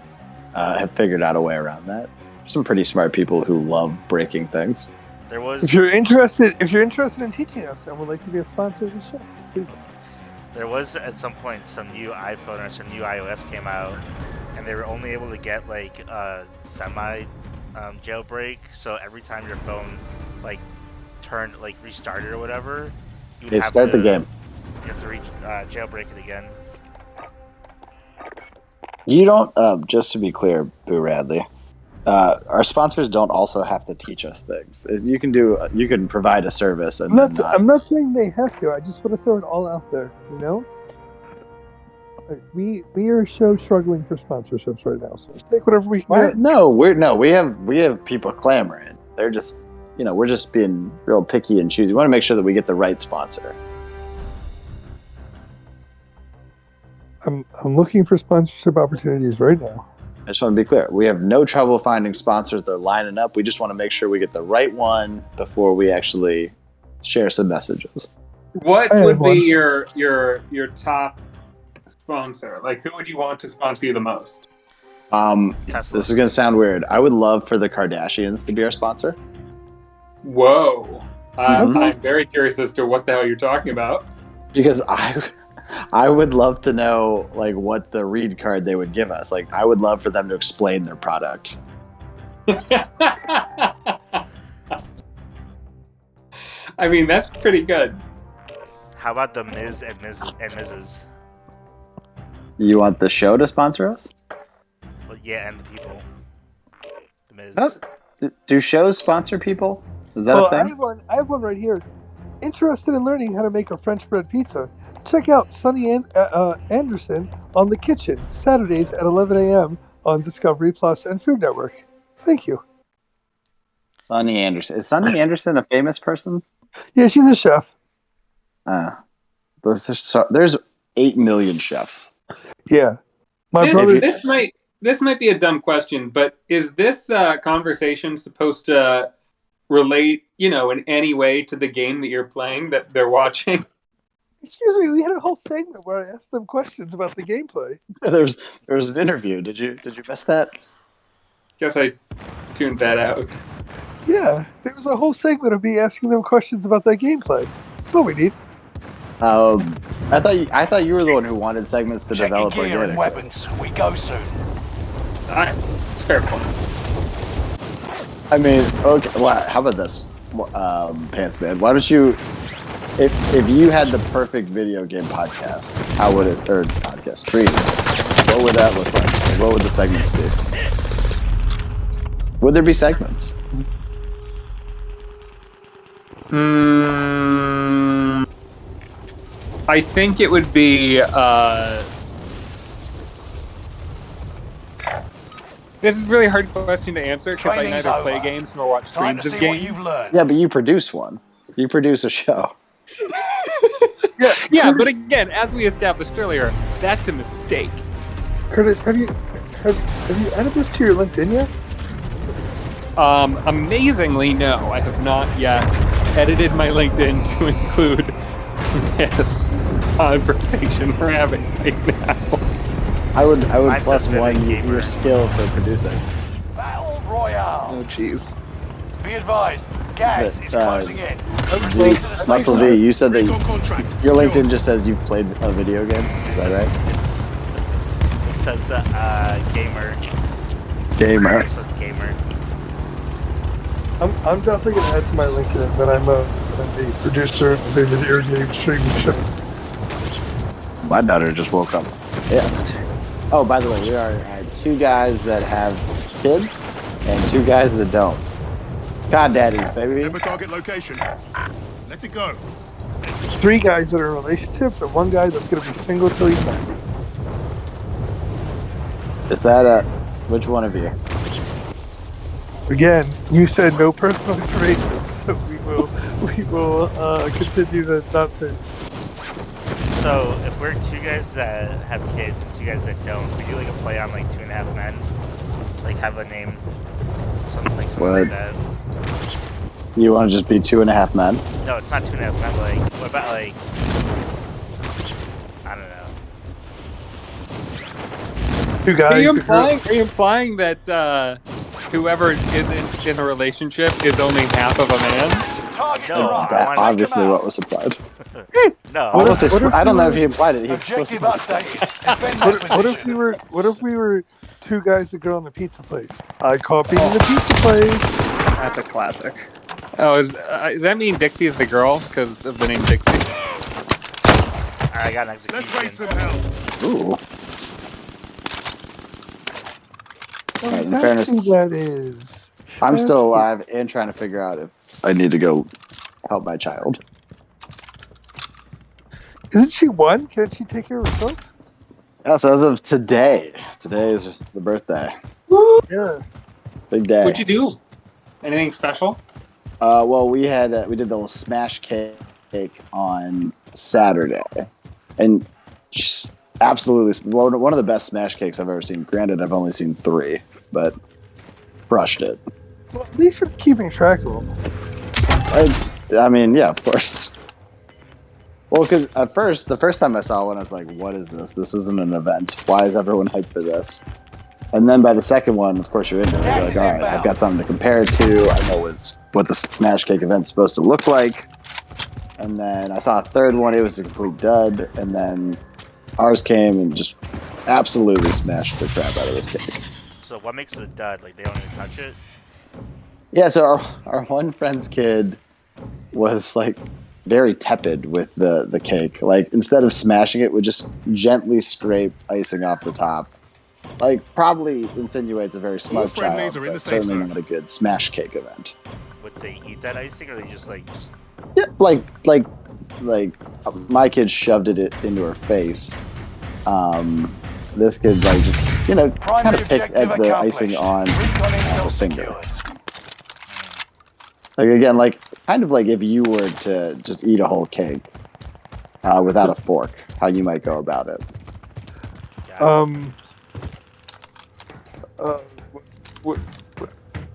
have figured out a way around that. Some pretty smart people who love breaking things. There was If you're interested in teaching us and would like to be a sponsor of the show, please. There was at some point some new iPhone or some new iOS came out, and they were only able to get like a semi jailbreak. So every time your phone like restarted or whatever, you would Hey, have start to, the game. You have to jailbreak it again. You don't, just to be clear, Boo Radley, our sponsors don't also have to teach us things. You can provide a service and then I'm not saying they have to. I just want to throw it all out there. You know, like, we are a show struggling for sponsorships right now. So take whatever we can Why- get. No, we have people clamoring. They're just, we're just being real picky and choosy. We want to make sure that we get the right sponsor. I'm looking for sponsorship opportunities right now. I just want to be clear. We have no trouble finding sponsors. They're lining up. We just want to make sure we get the right one before we actually share some messages. What I would have one. be your top sponsor? Like, who would you want to sponsor you the most? Tesla. This is going to sound weird. I would love for the Kardashians to be our sponsor. Whoa. Mhm. I'm very curious as to what the hell you're talking about. Because I would love to know like what the read card they would give us. Like I would love for them to explain their product. I mean, that's pretty good. How about the Ms. and Mrs. You want the show to sponsor us? Well, yeah, and the people. The Ms. Huh? Do shows sponsor people? Is that a thing? I have one right here. Interested in learning how to make a French bread pizza? Check out Sonny Anderson on The Kitchen, Saturdays at 11 a.m. on Discovery Plus and Food Network. Thank you. Sonny Anderson. Is Sonny Anderson a famous person? Yeah, she's a chef. There's 8 million chefs. Yeah. My brother. This might be a dumb question, but is this conversation supposed to relate, in any way to the game that you're playing that they're watching? Excuse me, we had a whole segment where I asked them questions about the gameplay. There was an interview. Did you miss that? Guess I tuned that out. Yeah, there was a whole segment of me asking them questions about that gameplay. That's all we need. I thought you were the one who wanted segments to Check your develop gear and organically. weapons. We go soon. Alright, fair point. I mean, okay. Well, how about this, Pants Man? Why don't you, if you had the perfect video game podcast, how would it, or podcast stream? What would that look like? What would the segments be? Would there be segments? I think it would be. This is a really hard question to answer because I Training's neither play over. games nor watch Time streams to of see what you've games. learned. Yeah, but you produce one. You produce a show. Yeah, but again, as we established earlier, that's a mistake. Curtis, have you added this to your LinkedIn yet? Amazingly, no, I have not yet edited my LinkedIn to include this conversation we're having right now. I would Mine plus says one Mimic Gamer. your skill for producing. Battle Royale. Oh, jeez. Be advised, gas But, is closing in. Zeke, Proceed to the safe Muscle zone. V, you said that Recon contract. your secured. LinkedIn just says you've played a video game. Is that right? It says gamer. Gamer. It says gamer. I'm definitely gonna add to my LinkedIn that I'm a producer of a video game streaming show. My daughter just woke up pissed. Oh, by the way, we are two guys that have kids and two guys that don't. God daddies, baby. Remember target location. Let it go. 3 guys that are in relationships and 1 guy that's gonna be single till he's 90. Is that which one of you? Again, you said no personal information, so we will continue to not say. So if we're 2 guys that have kids and 2 guys that don't, we do like a play on like 2.5 Men, like have a name, something like What? that. You want to just be 2.5 men? No, it's not 2.5 Men. Like what about like I don't know. 2 guys. Are you implying that whoever isn't in a relationship is only half of a man? Target No, right. I That's wanna obviously come out. what was implied. No, Almost what if I don't you know were- if he implied it. He Objective explicitly updated. Defend that What if position. we were 2 guys that go on the pizza place? I copied the pizza place. That's a classic. Oh, does that mean Dixie is the girl because of the name Dixie? Alright, I got an Let's raise execution. some hell. Ooh. Oh, Right, in that's fairness- who that is. I'm still alive and trying to figure out if I need to go help my child. Isn't she 1? Can't she take care of herself? Yes, as of today. Today is just the birthday. Yeah. Big day. What'd you do? Anything special? Well, we did the little smash cake on Saturday, and just absolutely one of the best smash cakes I've ever seen. Granted, I've only seen 3, but crushed it. Well, at least you're keeping track of them. Yeah, of course. Well, because at first, the first time I saw one, I was like, what is this? This isn't an event. Why is everyone hyped for this? And then by the second one, of course, you're into it. You're like, all right, I've got something to compare it to. I know what the Smash Cake event's supposed to look like. And then I saw a third one. It was a complete dud. And then ours came and just absolutely smashed the crap out of this cake. So what makes it a dud? Like they don't even touch it? Yeah, so our one friend's kid was like very tepid with the cake. Like instead of smashing it, would just gently scrape icing off the top. Like probably insinuates a very smart friendlies child, are in but the safe certainly zone. not a good smash cake event. Would they eat that icing, or they just Yeah, like my kid shoved it into her face. This kid like just kind Primary of picked objective at the icing accomplished. on Recon intel the finger. secured. Like again, like kind of like if you were to just eat a whole cake without a fork, how you might go about it.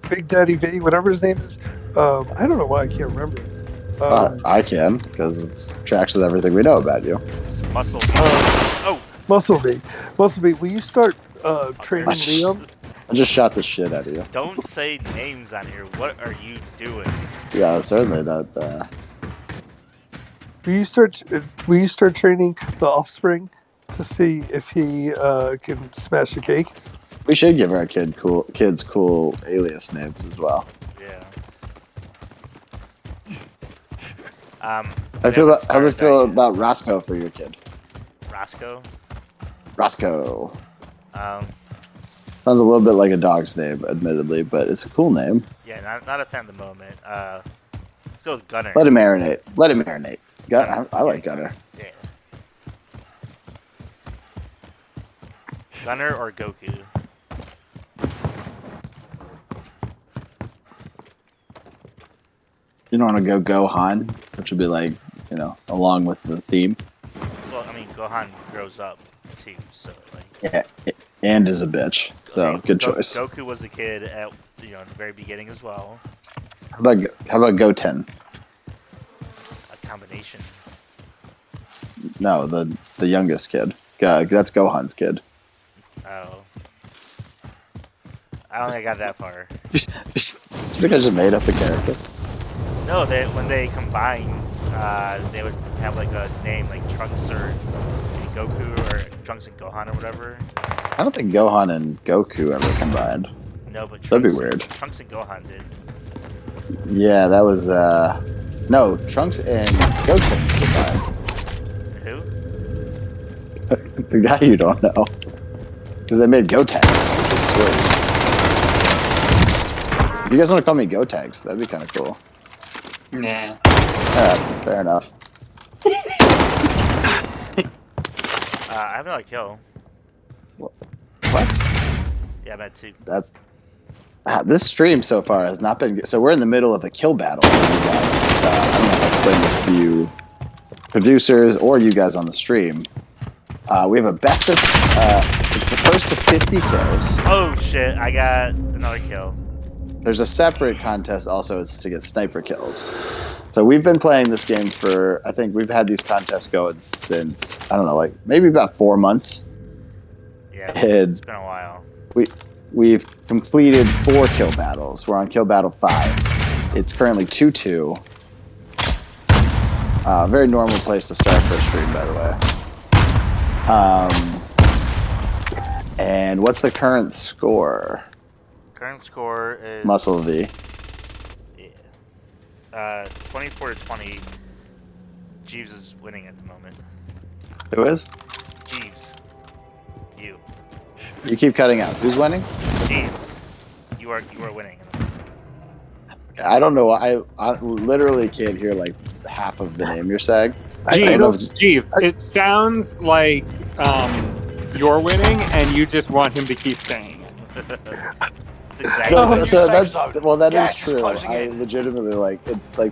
Big Daddy V, whatever his name is. I don't know why I can't remember. I can because it tracks with everything we know about you. muscle? Muscle V. Muscle V, will you start training Liam? I just shot the shit out of you. Don't say names on here. What are you doing? Yeah, certainly not. Will you start training the offspring to see if he can smash a cake? We should give our kids cool alias names as well. Yeah. How do you feel about Roscoe for your kid? Roscoe? Roscoe. Sounds a little bit like a dog's name, admittedly, but it's a cool name. Yeah, not a fan at the moment. Let's go with Gunner. Let him marinate. I like Gunner. Yeah. Gunner or Goku? You don't want to go Gohan, which would be like, you know, along with the theme. Well, I mean, Gohan grows up too, so like. Yeah, and is a bitch. So Okay, good choice. Goku was a kid at the very beginning as well. How about Goten? A combination. No, the youngest kid. That's Gohan's kid. Oh. I don't think I got that far. Do you think I just made up a character? No, when they combined, they would have like a name like Trunks or Goku or Trunks and Gohan or whatever. I don't think Gohan and Goku ever combined. No, but That'd be Trunks, weird. Trunks and Gohan did. Yeah, that was no, Trunks and Goten combined. Who? The guy you don't know. Because they made Gotenks, which is sweet. If you guys want to call me Gotenks, that'd be kind of cool. Nah. Alright, fair enough. I have another kill. What? Yeah, I'm at 2. That's this stream so far has not been good. So we're in the middle of a kill battle with you guys. I don't know if I explained this to you producers or you guys on the stream. We have a best of it's the first to 50 kills. Oh shit, I got another kill. There's a separate contest also, it's to get sniper kills. So we've been playing this game for, I think we've had these contests going since, I don't know, like maybe about 4 months. Yeah, And it's been a while. we've completed 4 kill battles. We're on kill battle 5. It's currently 2-2. Very normal place to start for a stream, by the way. And what's the current score? Current score is Muscle V. Yeah. 24-20. Jeeves is winning at the moment. Who is? Jeeves. You. You keep cutting out. Who's winning? Jeeves. You are winning. I don't know. I literally can't hear like half of the name you're saying. I don't know if it's- Jeeves, it sounds like you're winning and you just want him to keep saying it. It's exactly No, New so safe that's, zone. well, that is Gas is true. closing I in. legitimately like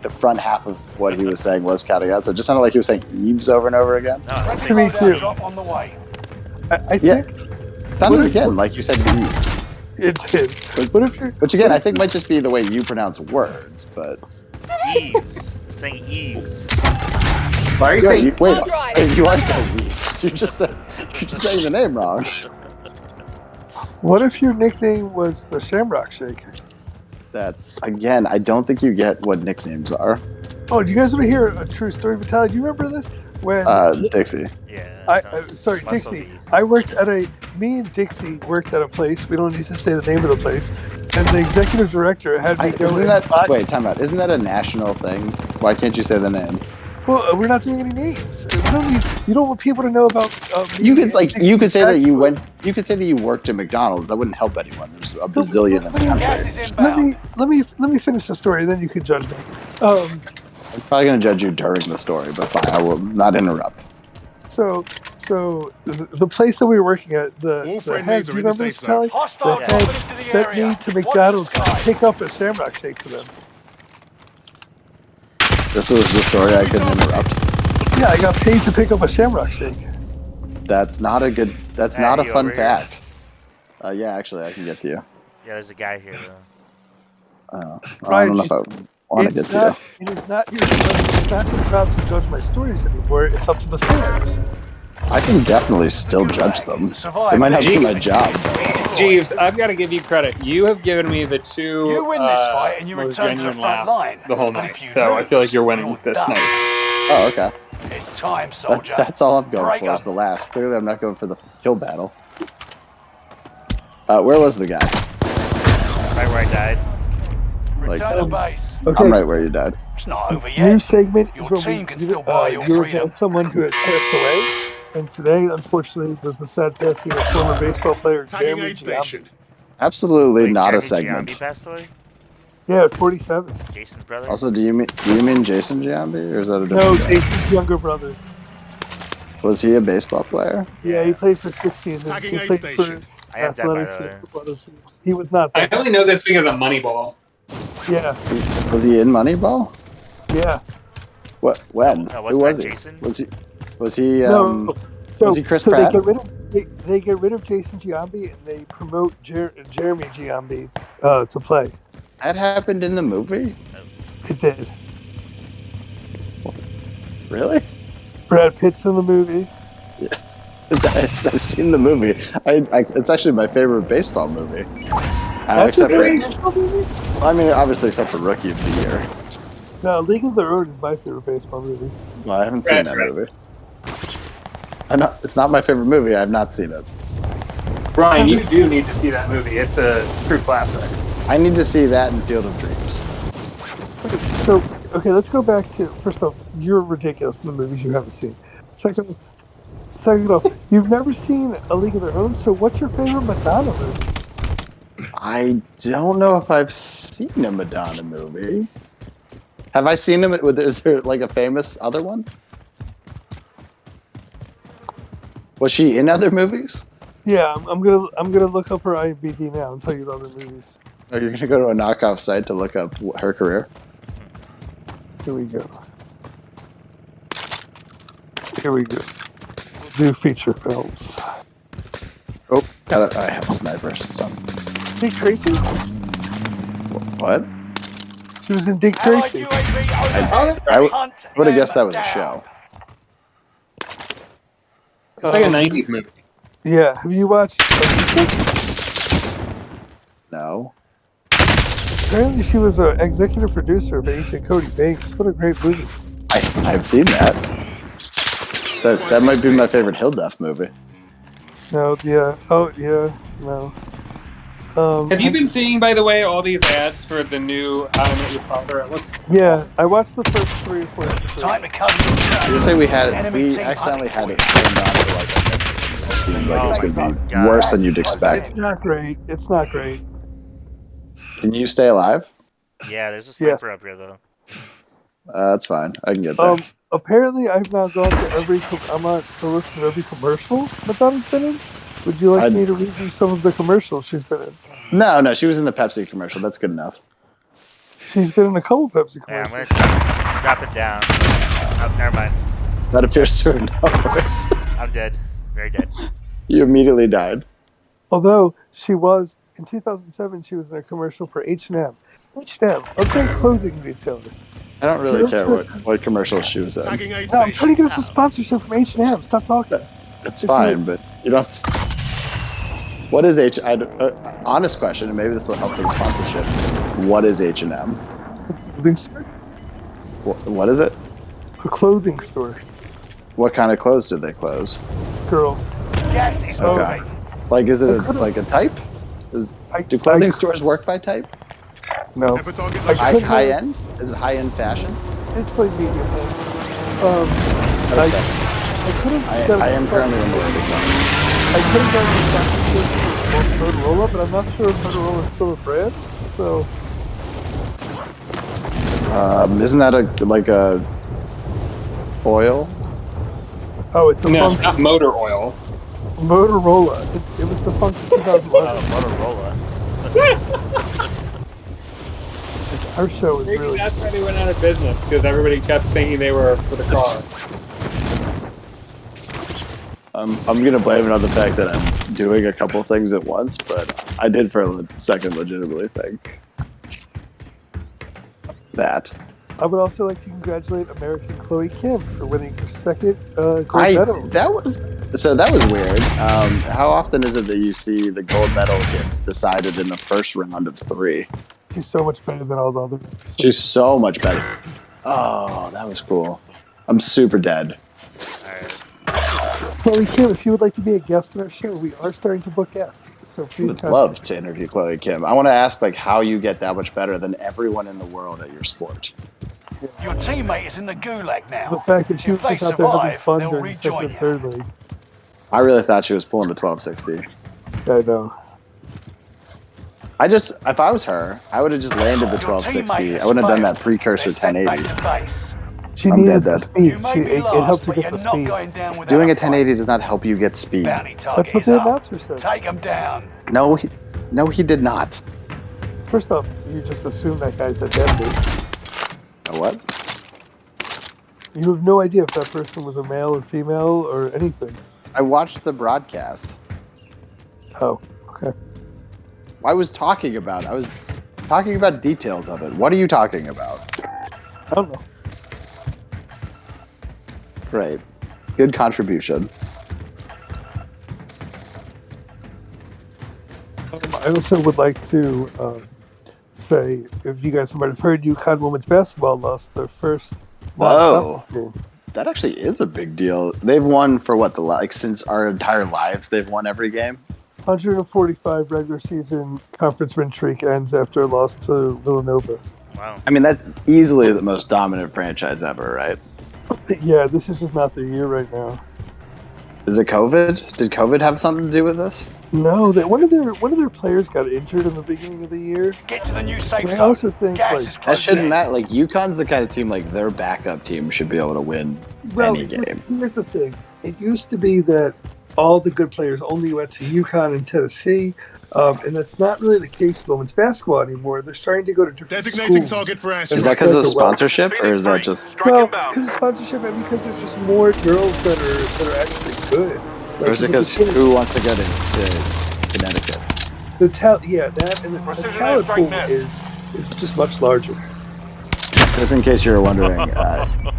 the front half of what he was saying was cutting out. So it just sounded like he was saying Eves over and over again. No, I'm To me saying too. Drop on the way. I Yeah. think Sounded again like you said Eves. it did. What if you're? Which again, I think might just be the way you pronounce words. But Eves. I'm saying Eves. Why are you yeah, saying? wait, I'll drive. you are saying Eves. You're just saying the name wrong. What if your nickname was the Shamrock Shake? That's again. I don't think you get what nicknames are. Oh, do you guys want to hear a true story, Vitaly? Do you remember this? When Dixie. Yeah. sorry, Muscle Dixie. V. I worked at me and Dixie worked at a place. We don't need to say the name of the place. And the executive director had me go in. Wait, time out. Isn't that a national thing? Why can't you say the name? Well, we're not doing any names. We don't need. You don't want people to know about. You could say that you went. You could say that you worked at McDonald's. That wouldn't help anyone. There's a bazillion in the Gas country. is Let inbound. me finish the story, then you can judge me. I'm probably going to judge you during the story, but fine. I will not interrupt. So the place that we were working at, All the head, friendlies do are you in the remember safe this, zone. Kelly? Hostile The dropping head into the sent area. me to Watch McDonald's the to skies. pick up a Shamrock Shake for them. This was the story I couldn't interrupt. Yeah, I got paid to pick up a Shamrock Shake. That's not a good. That's Hey, not a you fun over here? fact. Yeah, actually, I can get to you. Yeah, there's a guy here though. I Ryan, don't know if I want to get It's to not. It is not your. It's not your job to judge my stories anymore. It's up to the fans. you. I can definitely still judge them. Survive. They might not be Jeez. my job. Jeeves, I've got to give you credit. You have given me the two You win this fight and you most return to the genuine front laughs line. the whole But night. if you So I feel like lose, you're winning you're this done. night. Oh, okay. It's time, soldier. That's all I'm going Break for is up. the last. Clearly, I'm not going for the kill battle. Where was the guy? Right where I died. Return to base. Okay. I'm right where you died. It's not over New yet. segment. Your is where team can still buy your you freedom. review someone who has passed away, and today, unfortunately, was the sad passing of former baseball player Tagging Jeremy aid Giambi. station. Absolutely Wait, not a Jeremy segment. Giambi passed away? Yeah, at 47. Jason's brother? Also, do you mean Jason Giambi, or is that a different No, guy? Jason's younger brother. Was he a baseball player? Yeah, he played for 6 seasons. Tagging He aid played station. I have that, by Athletics the way. and football teams. He was not I that. only know this because of Moneyball. Yeah, Was he in Moneyball? yeah. What? When? No, Who wasn't was that he? Jason? Was he? No. So, was he Chris so Pratt? they get rid of Jason Giambi and they promote Jeremy Giambi to play. That happened in the movie? It did. Really? Brad Pitt's in the movie. I've seen the movie. It's actually my favorite baseball movie. That's Except a for, great baseball movie? I mean, obviously, except for Rookie of the Year. No, League of Their Own is my favorite baseball movie. Well, I haven't seen that movie. It's not my favorite movie. I have not seen it. Brian, you do need to see that movie. It's a true classic. I need to see that in Field of Dreams. So, okay, let's go back to, first off, you're ridiculous in the movies you haven't seen. Second off, you've never seen A League of Their Own, so what's your favorite Madonna movie? I don't know if I've seen a Madonna movie. Have I seen him? Is there like a famous other one? Was she in other movies? Yeah, I'm gonna look up her IMDb now and tell you the other movies. Or you're gonna go to a knockoff site to look up her career? Here we go. We'll do feature films. Oh, I have a sniper. So. Dick Tracy? What? She was in Dick Allied Tracy. UAV I Hunt would have them guessed that was a down. show. It's like a 90s movie. Yeah, have you watched? No. Apparently, she was an executive producer of Ancient Cody Banks. What a great movie! I've seen that. That might be my favorite Hilduff movie. No, yeah, oh yeah, no. Have you been seeing, by the way, all these ads for the new How I Met Your Father? It looks Yeah, I watched the first 3 or 4 episodes. Time to cover You say we had Enemy we team accidentally had hunting it turned on for like a minute. It seemed like it was going to be worse than you'd expect. It's not great. It's not great. Can you stay alive? Yeah, there's a Yes. sniper up here though. That's fine. I can get there. Apparently, I've now gone to I'm on the list of every commercial Madonna's been in. Would you like me to read you some of the commercials she's been in? No, she was in the Pepsi commercial. That's good enough. She's been in a couple Pepsi Yeah, I'm commercials. gonna drop it down. Oh, never mind. That appears to have not worked. I'm dead. Very dead. You immediately died. Although she was in 2007, she was in a commercial for H&M. H&M, a great clothing retailer. I don't really care what commercial she was in. Tagging aid No, I'm trying to station. get us a sponsorship from H&M. Stop talking. It's fine, but you don't. What is honest question, and maybe this will help with the sponsorship. What is H&M? Clothing store? What is it? A clothing store. What kind of clothes do they close? Girls. Gas is Okay. moving. Like, is it like a type? Do clothing stores work by type? No. Never target I- location. High end? Is it high end fashion? It's like medium. Okay. I could have I am currently in the world of I could have done the sponsorship for Motorola, but I'm not sure if Motorola is still a brand. So Isn't that like a oil? oh, it's no, defunct. not motor oil. Motorola. It was defunct in 2011. Motorola. Our show is Maybe really. that's why they went out of business, because everybody kept thinking they were for the cars. I'm gonna blame it on the fact that I'm doing a couple things at once, but I did for a second legitimately think that. I would also like to congratulate American Chloe Kim for winning her second gold medal. That was weird. How often is it that you see the gold medal get decided in the first round of 3? She's so much better than all the others. She's so much better. Oh, that was cool. I'm super dead. Chloe Kim, if you would like to be a guest on our show, we are starting to book guests. So I please would contact love to interview Chloe Kim. I want to ask how you get that much better than everyone in the world at your sport. Your teammate is in the gulag now. the fact that she was If they just out there having survive, fun they'll during the second rejoin and you. third league. I really thought she was pulling a 1260. I know. If I was her, I would have just landed the Your teammate 1260. has I wouldn't have done failed. that precursor They're sent back 1080. to base. She I'm needed dead, the Dad. speed. You may be It helped lost, her but get you're the not speed. going down without Doing a a fight. 1080 does not help you get speed. Bounty That's target what is the up. announcer said. Take him down. No, he did not. First off, you just assume that guy's a deadbeat. A what? You have no idea if that person was a male or female or anything. I watched the broadcast. Oh, okay. I was talking about details of it. What are you talking about? I don't know. Great. Good contribution. I also would like to say, if you guys might have heard, UConn women's basketball lost their first Oh. game. That actually is a big deal. They've won for what, since our entire lives, they've won every game? 145 regular season conference win streak ends after a loss to Villanova. Wow. I mean, that's easily the most dominant franchise ever, right? Yeah, this is just not their year right now. Is it COVID? Did COVID have something to do with this? No, one of their players got injured in the beginning of the year. Get to the new safe I zone. also think, Gas like- is That closing shouldn't in. matter. Like, UConn's the kind of team, like, their backup team should be able to win any game. Here's the thing. It used to be that all the good players only went to UConn and Tennessee, and that's not really the case with women's basketball anymore. They're starting to go to different Designating schools. target for Is acid. that because of Well- sponsorship, or is that just... Well, because of sponsorship and because there's just more girls that are actually good. Or is it because who wants to go to Connecticut? that and the Precision talent airstrike pool nest. is just much larger. Just in case you were wondering.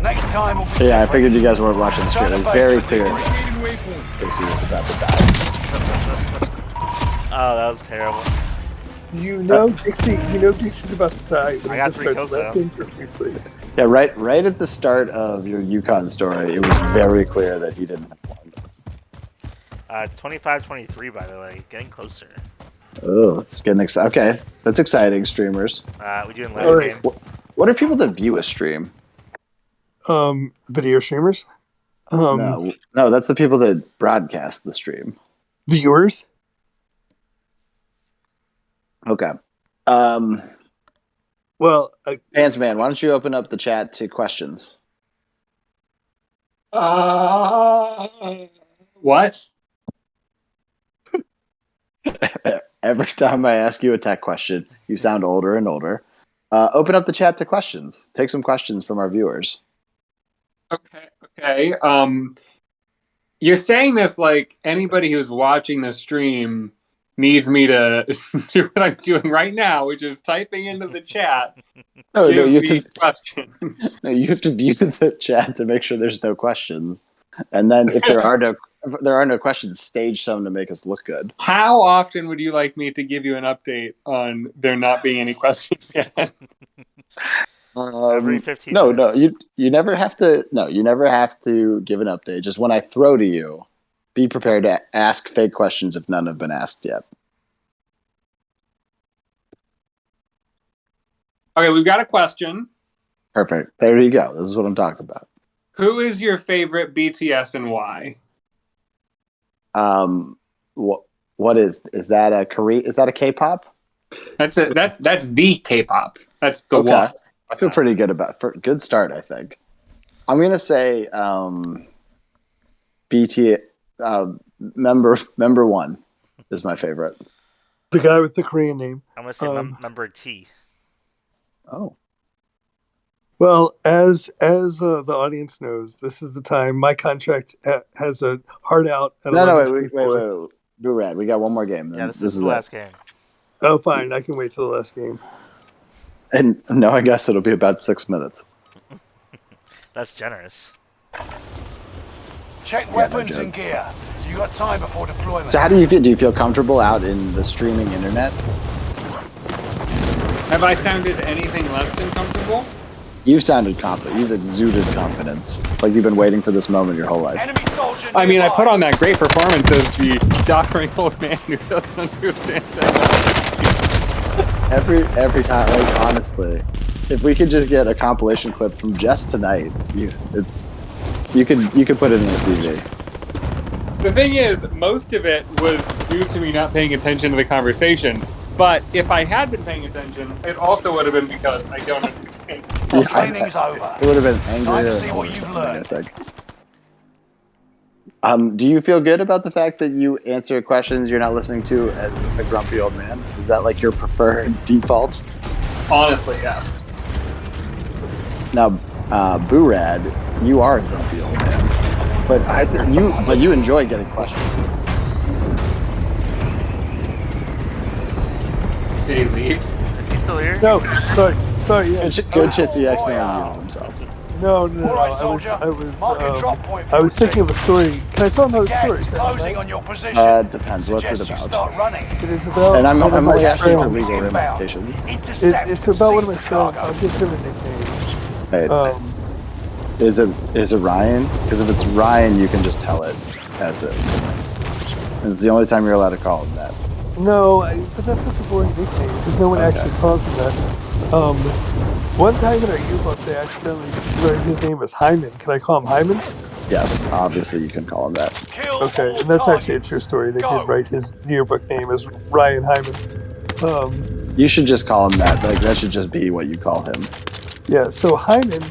Next time will be Yeah, I different. figured you guys weren't watching the stream. It was very clear Reading that waypoint. Dixie was about to die. Oh, that was terrible. Dixie's about to die. When I he got just 3 starts kills, though. laughing profusely. Yeah, right at the start of your UConn story, it was very clear that he didn't have one. 25-23, by the way. Getting closer. Oh, it's getting exciting. Okay, that's exciting, streamers. We doing last Alright. game? What are people that view a stream? Video streamers, No, that's the people that broadcast the stream. viewers. Okay. Well, Pants Man, why don't you open up the chat to questions? What? Every time I ask you a tech question, you sound older and older. Open up the chat to questions. Take some questions from our viewers. Okay. You're saying this like anybody who's watching the stream needs me to do what I'm doing right now, which is typing into the chat. No, give you have me to. questions. No, you have to view the chat to make sure there's no questions, and then if there are no questions, stage some to make us look good. How often would you like me to give you an update on there not being any questions yet? Every 15 No, minutes. you never have to. No, you never have to give an update. Just when I throw to you, be prepared to ask fake questions if none have been asked yet. Okay, we've got a question. Perfect. There you go. This is what I'm talking about. Who is your favorite BTS and why? What is that a Korea? Is that a K-pop? That's the K-pop. That's the Okay. one. I feel pretty good good start, I think. I'm gonna say BT member one is my favorite. the guy with the Korean name. I'm going to say member T. Oh. Well, as the audience knows, this is the time my contract has a hard out. At No, 11:24. wait. Boo Rad, we got one more game. Then. Yeah, this is the last game. Oh, fine. I can wait till the last game. And no, I guess it'll be about 6 minutes. That's generous. Check no weapons joke. and gear. You got time before deployment. So how do you feel? Do you feel comfortable out in the streaming internet? Have I sounded anything less than comfortable? You've sounded confident. You've exuded confidence. Like you've been waiting for this moment your whole life. Enemy soldier I mean, I nearby. put on that great performance as the doddering old man who doesn't understand that. Every time, like honestly, if we could just get a compilation clip from just tonight, you could put it in a CV. The thing is, most of it was due to me not paying attention to the conversation. But if I had been paying attention, it also would have been because I don't understand Yeah, Training's over. It would have been Time angrier to see what or you've something, I learned. think. Do you feel good about the fact that you answer questions you're not listening to as a grumpy old man? Is that like your preferred default? Honestly, yes. Now, Boorad, you are a grumpy old man, but you enjoy getting questions. Did he leave? Is he still here? No, sorry, yeah. Good shit, he accidentally muted himself. No. All right, I soldier. Mark a drop point for I was your thinking team. of a story. Can I tell another Gas story? is closing on your position. Depends. What's it Suggest you about? start running. It is about. And I'm one of only my asking for friends. legal Inbound. ramifications. Intercept. It's about one of my Seize the friends. cargo. I'll give him a nickname. Right. Is it Ryan? Because if it's Ryan, you can just tell it as is. It's the only time you're allowed to call him that. No, but that's such a boring nickname because no one Okay. actually calls him that. One time in our U-boat, they accidentally wrote his name as Hyman. Can I call him Hyman? Yes, obviously you can call him that. Kill Okay, all and that's actually a targets. true story. They Go. did write his yearbook name as Ryan Hyman. You should just call him that. Like that should just be what you call him. Yeah, so Hyman,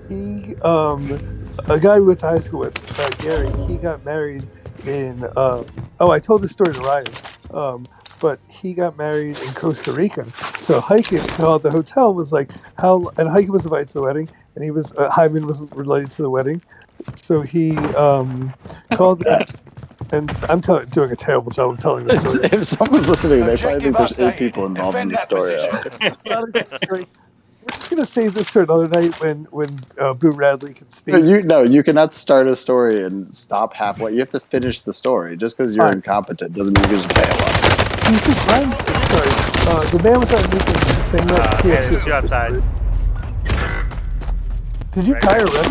he, a guy we went to high school with, Gary, he got married in, I told this story to Ryan, but he got married in Costa Rica. So Heiken called the hotel, was like, and Heiken was invited to the wedding, and he was, Hyman was related to the wedding. So he called that, and I'm doing a terrible job of telling the story. If someone's listening, they probably think there's 8 updated. people involved in Defend the that story. position. Not a good story. We're just gonna save this for another night when Boo Radley can speak. You cannot start a story and stop halfway. You have to finish the story. Just because you're Fine. incompetent doesn't mean you can just bail out. You just rhymed. Sorry, the man without nickname is saying that. Okay, there's you outside. Did you die already?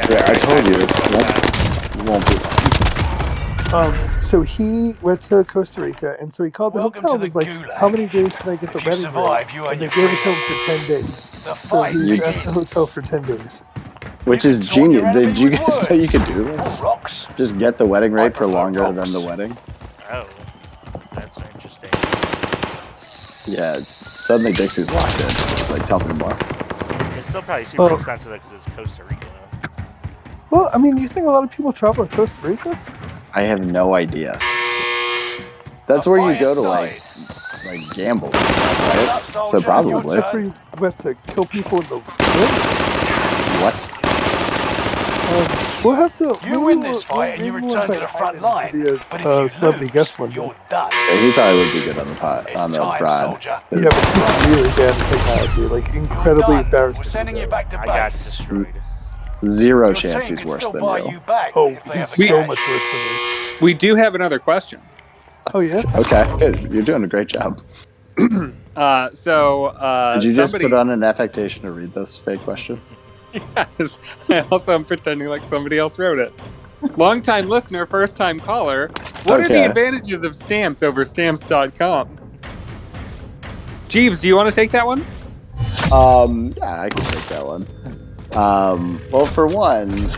Yeah, I told you it won't be long. So he went to Costa Rica, and so he called the Welcome hotel. to and the was like, Gulag. "How many days can I get the If you wedding survive, ring?" you And earn they your gave it to freedom. him for 10 days. The So fight he was at the begins. hotel for 10 days. Which You is can taunt your genius. enemy Did you with guys know you words. could do this? Or rocks. Just get the wedding rate for prefer longer rocks. than the wedding? Oh, that's interesting. Yeah, suddenly Dixie's locked in. It's like, tell me more. It's still probably super expensive though because it's Costa Rica. Well, I mean, you think a lot of people travel to Costa Rica? I have no idea. That's A where you fire go to started. like gamble and stuff, right? Up, So soldier. probably. Your That's turn. where you went to kill people in the river. What? We'll have to. You maybe win we'll- this fight and you maybe we'll return to invite the front Hyman line. to be But if a you celebrity lose, guest one day. you're done. Yeah, he probably would be good on the It's on the time, prod. soldier. Yeah, but he's really bad at technology, like You're incredibly done. embarrassing. We're sending you back to I got base. destroyed. Zero Your chance team he's can worse still than buy you. you back Oh, if they have the he's so cash. much worse than me. We do have another question. Oh yeah. Okay, good. You're doing a great job. Did Did you just somebody, put on an affectation to read this fake question? Yes. I also am pretending like somebody else wrote it. Long-time listener, first-time caller. What are the Okay. advantages of stamps over stamps.com? Jeeves, do you want to take that one? Yeah, I can take that one. Well, for one,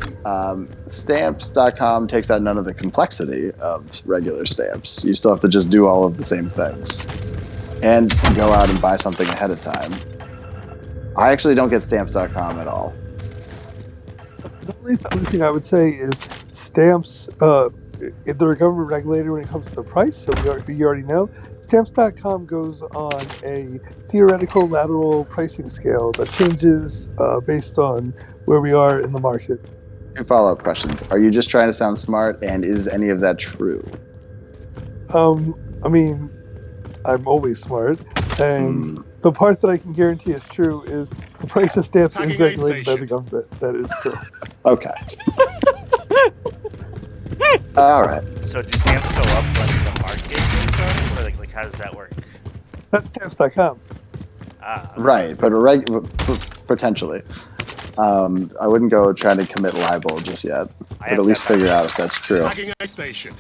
stamps.com takes out none of the complexity of regular stamps. You still have to just do all of the same things and go out and buy something ahead of time. I actually don't get stamps.com at all. The only other thing I would say is stamps. If they're a government regulator when it comes to the price, so you already know. Stamps.com goes on a theoretical lateral pricing scale that changes based on where we are in the market. 2 follow-up questions. Are you just trying to sound smart, and is any of that true? I mean, I'm always smart, and the part that I can guarantee is true is the price of stamps is Attacking aid regulated by the station. government. That is true. Okay. All right. So do stamps go up when the market goes up, or like how does that work? That's stamps.com. Ah, Right, but potentially. I wouldn't go trying to commit libel just yet, but have at least that figure out if that's true. Tagging aid station.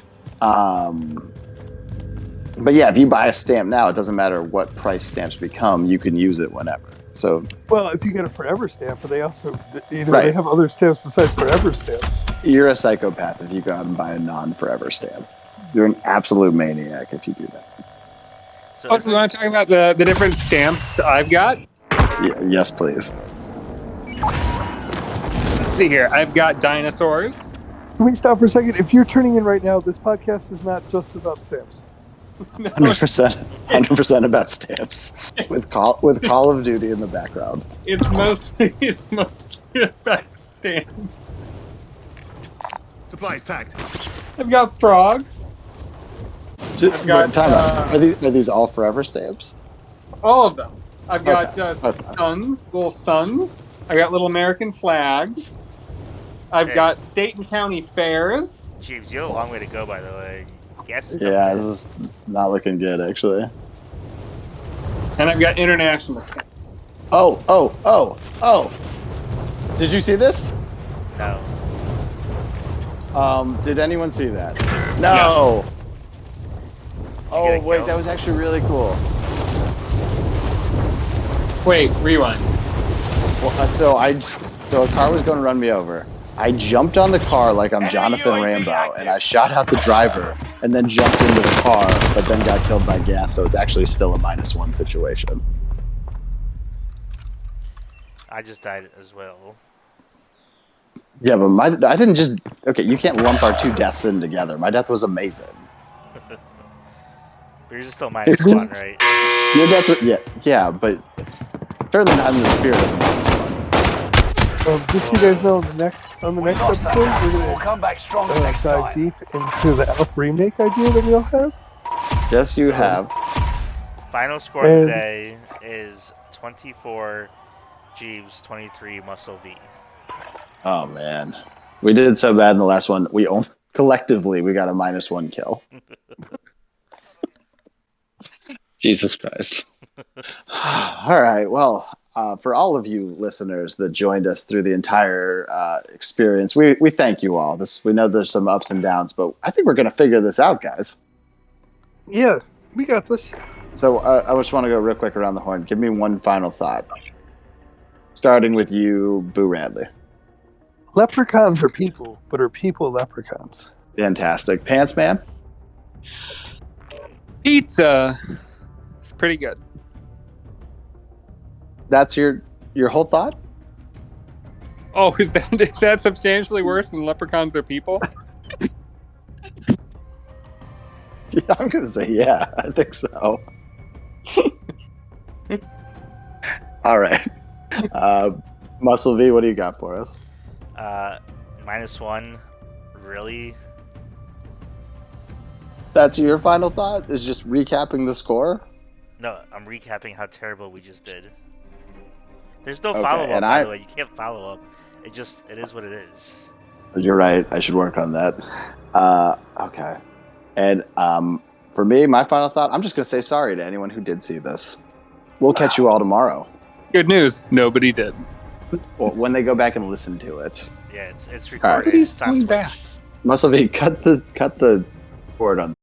But yeah, if you buy a stamp now, it doesn't matter what price stamps become. You can use it whenever. So Well, if you get a forever stamp, but they also, they Right. have other stamps besides forever stamps. you're a psychopath if you go out and buy a non-forever stamp. You're an absolute maniac if you do that. so Oh, is we want to talk about the different stamps I've got? Yes, please. Let's see here. I've got dinosaurs. Can we stop for a second? If you're turning in right now, this podcast is not just about stamps. 100% about stamps with Call of Duty in the background. It's mostly about stamps. Supplies tagged. I've got frogs. Just, got, time out. Are these all forever stamps? All of them. I've got Okay. suns, little suns. I've got little American flags. I've Hey. got state and county fairs. Jeeves, you have a long way to go, by the way. Guess. Yeah, this is not looking good, actually. And I've got international stamps. Oh! Did you see this? No. Did anyone see that? No. Oh get a wait, kill? that was actually really cool. Wait, rewind. Well, so a car was going to run me over. I jumped on the car like I'm Enemy Jonathan UAV Rambo, active. and I shot out the driver, and then jumped into the car, but then got killed by gas. So it's actually still a -1 situation. I just died as well. Yeah, but I didn't just. Okay, you can't lump our two deaths in together. My death was amazing. But yours is still -1, right? Your death, yeah, but it's certainly not in the spirit of the -1. Just so you guys know, on the next We episode, lost that we're battle. going We'll come back stronger to next dive time. deep into the Elf remake idea that we all have. Yes, you have. Final score And- today is 24 Jeeves, 23 Muscle V. Oh man, we did so bad in the last one. We collectively we got a -1 kill. Jesus Christ. All right. Well, for all of you listeners that joined us through the entire experience, we thank you all. We know there's some ups and downs, but I think we're going to figure this out, guys. Yeah, we got this. So I just want to go real quick around the horn. Give me one final thought. Starting with you, Boo Radley. Leprechauns are people, but are people leprechauns? Fantastic. Pants Man? Pizza. It's pretty good. That's your whole thought? Oh, is that substantially worse than leprechauns are people? I'm going to say yeah. I think so. All right. Muscle V, what do you got for us? -1, really? That's your final thought? Is just recapping the score? No, I'm recapping how terrible we just did. There's no Okay, follow-up, and by the way. You can't follow up. It is what it is. You're right. I should work on that. Okay. And for me, my final thought, I'm just going to say sorry to anyone who did see this. We'll catch you all tomorrow. Good news. Nobody did. Well, when they go back and listen to it. Yeah, it's All right. recorded. It's on Twitch. Muscle V, cut the board on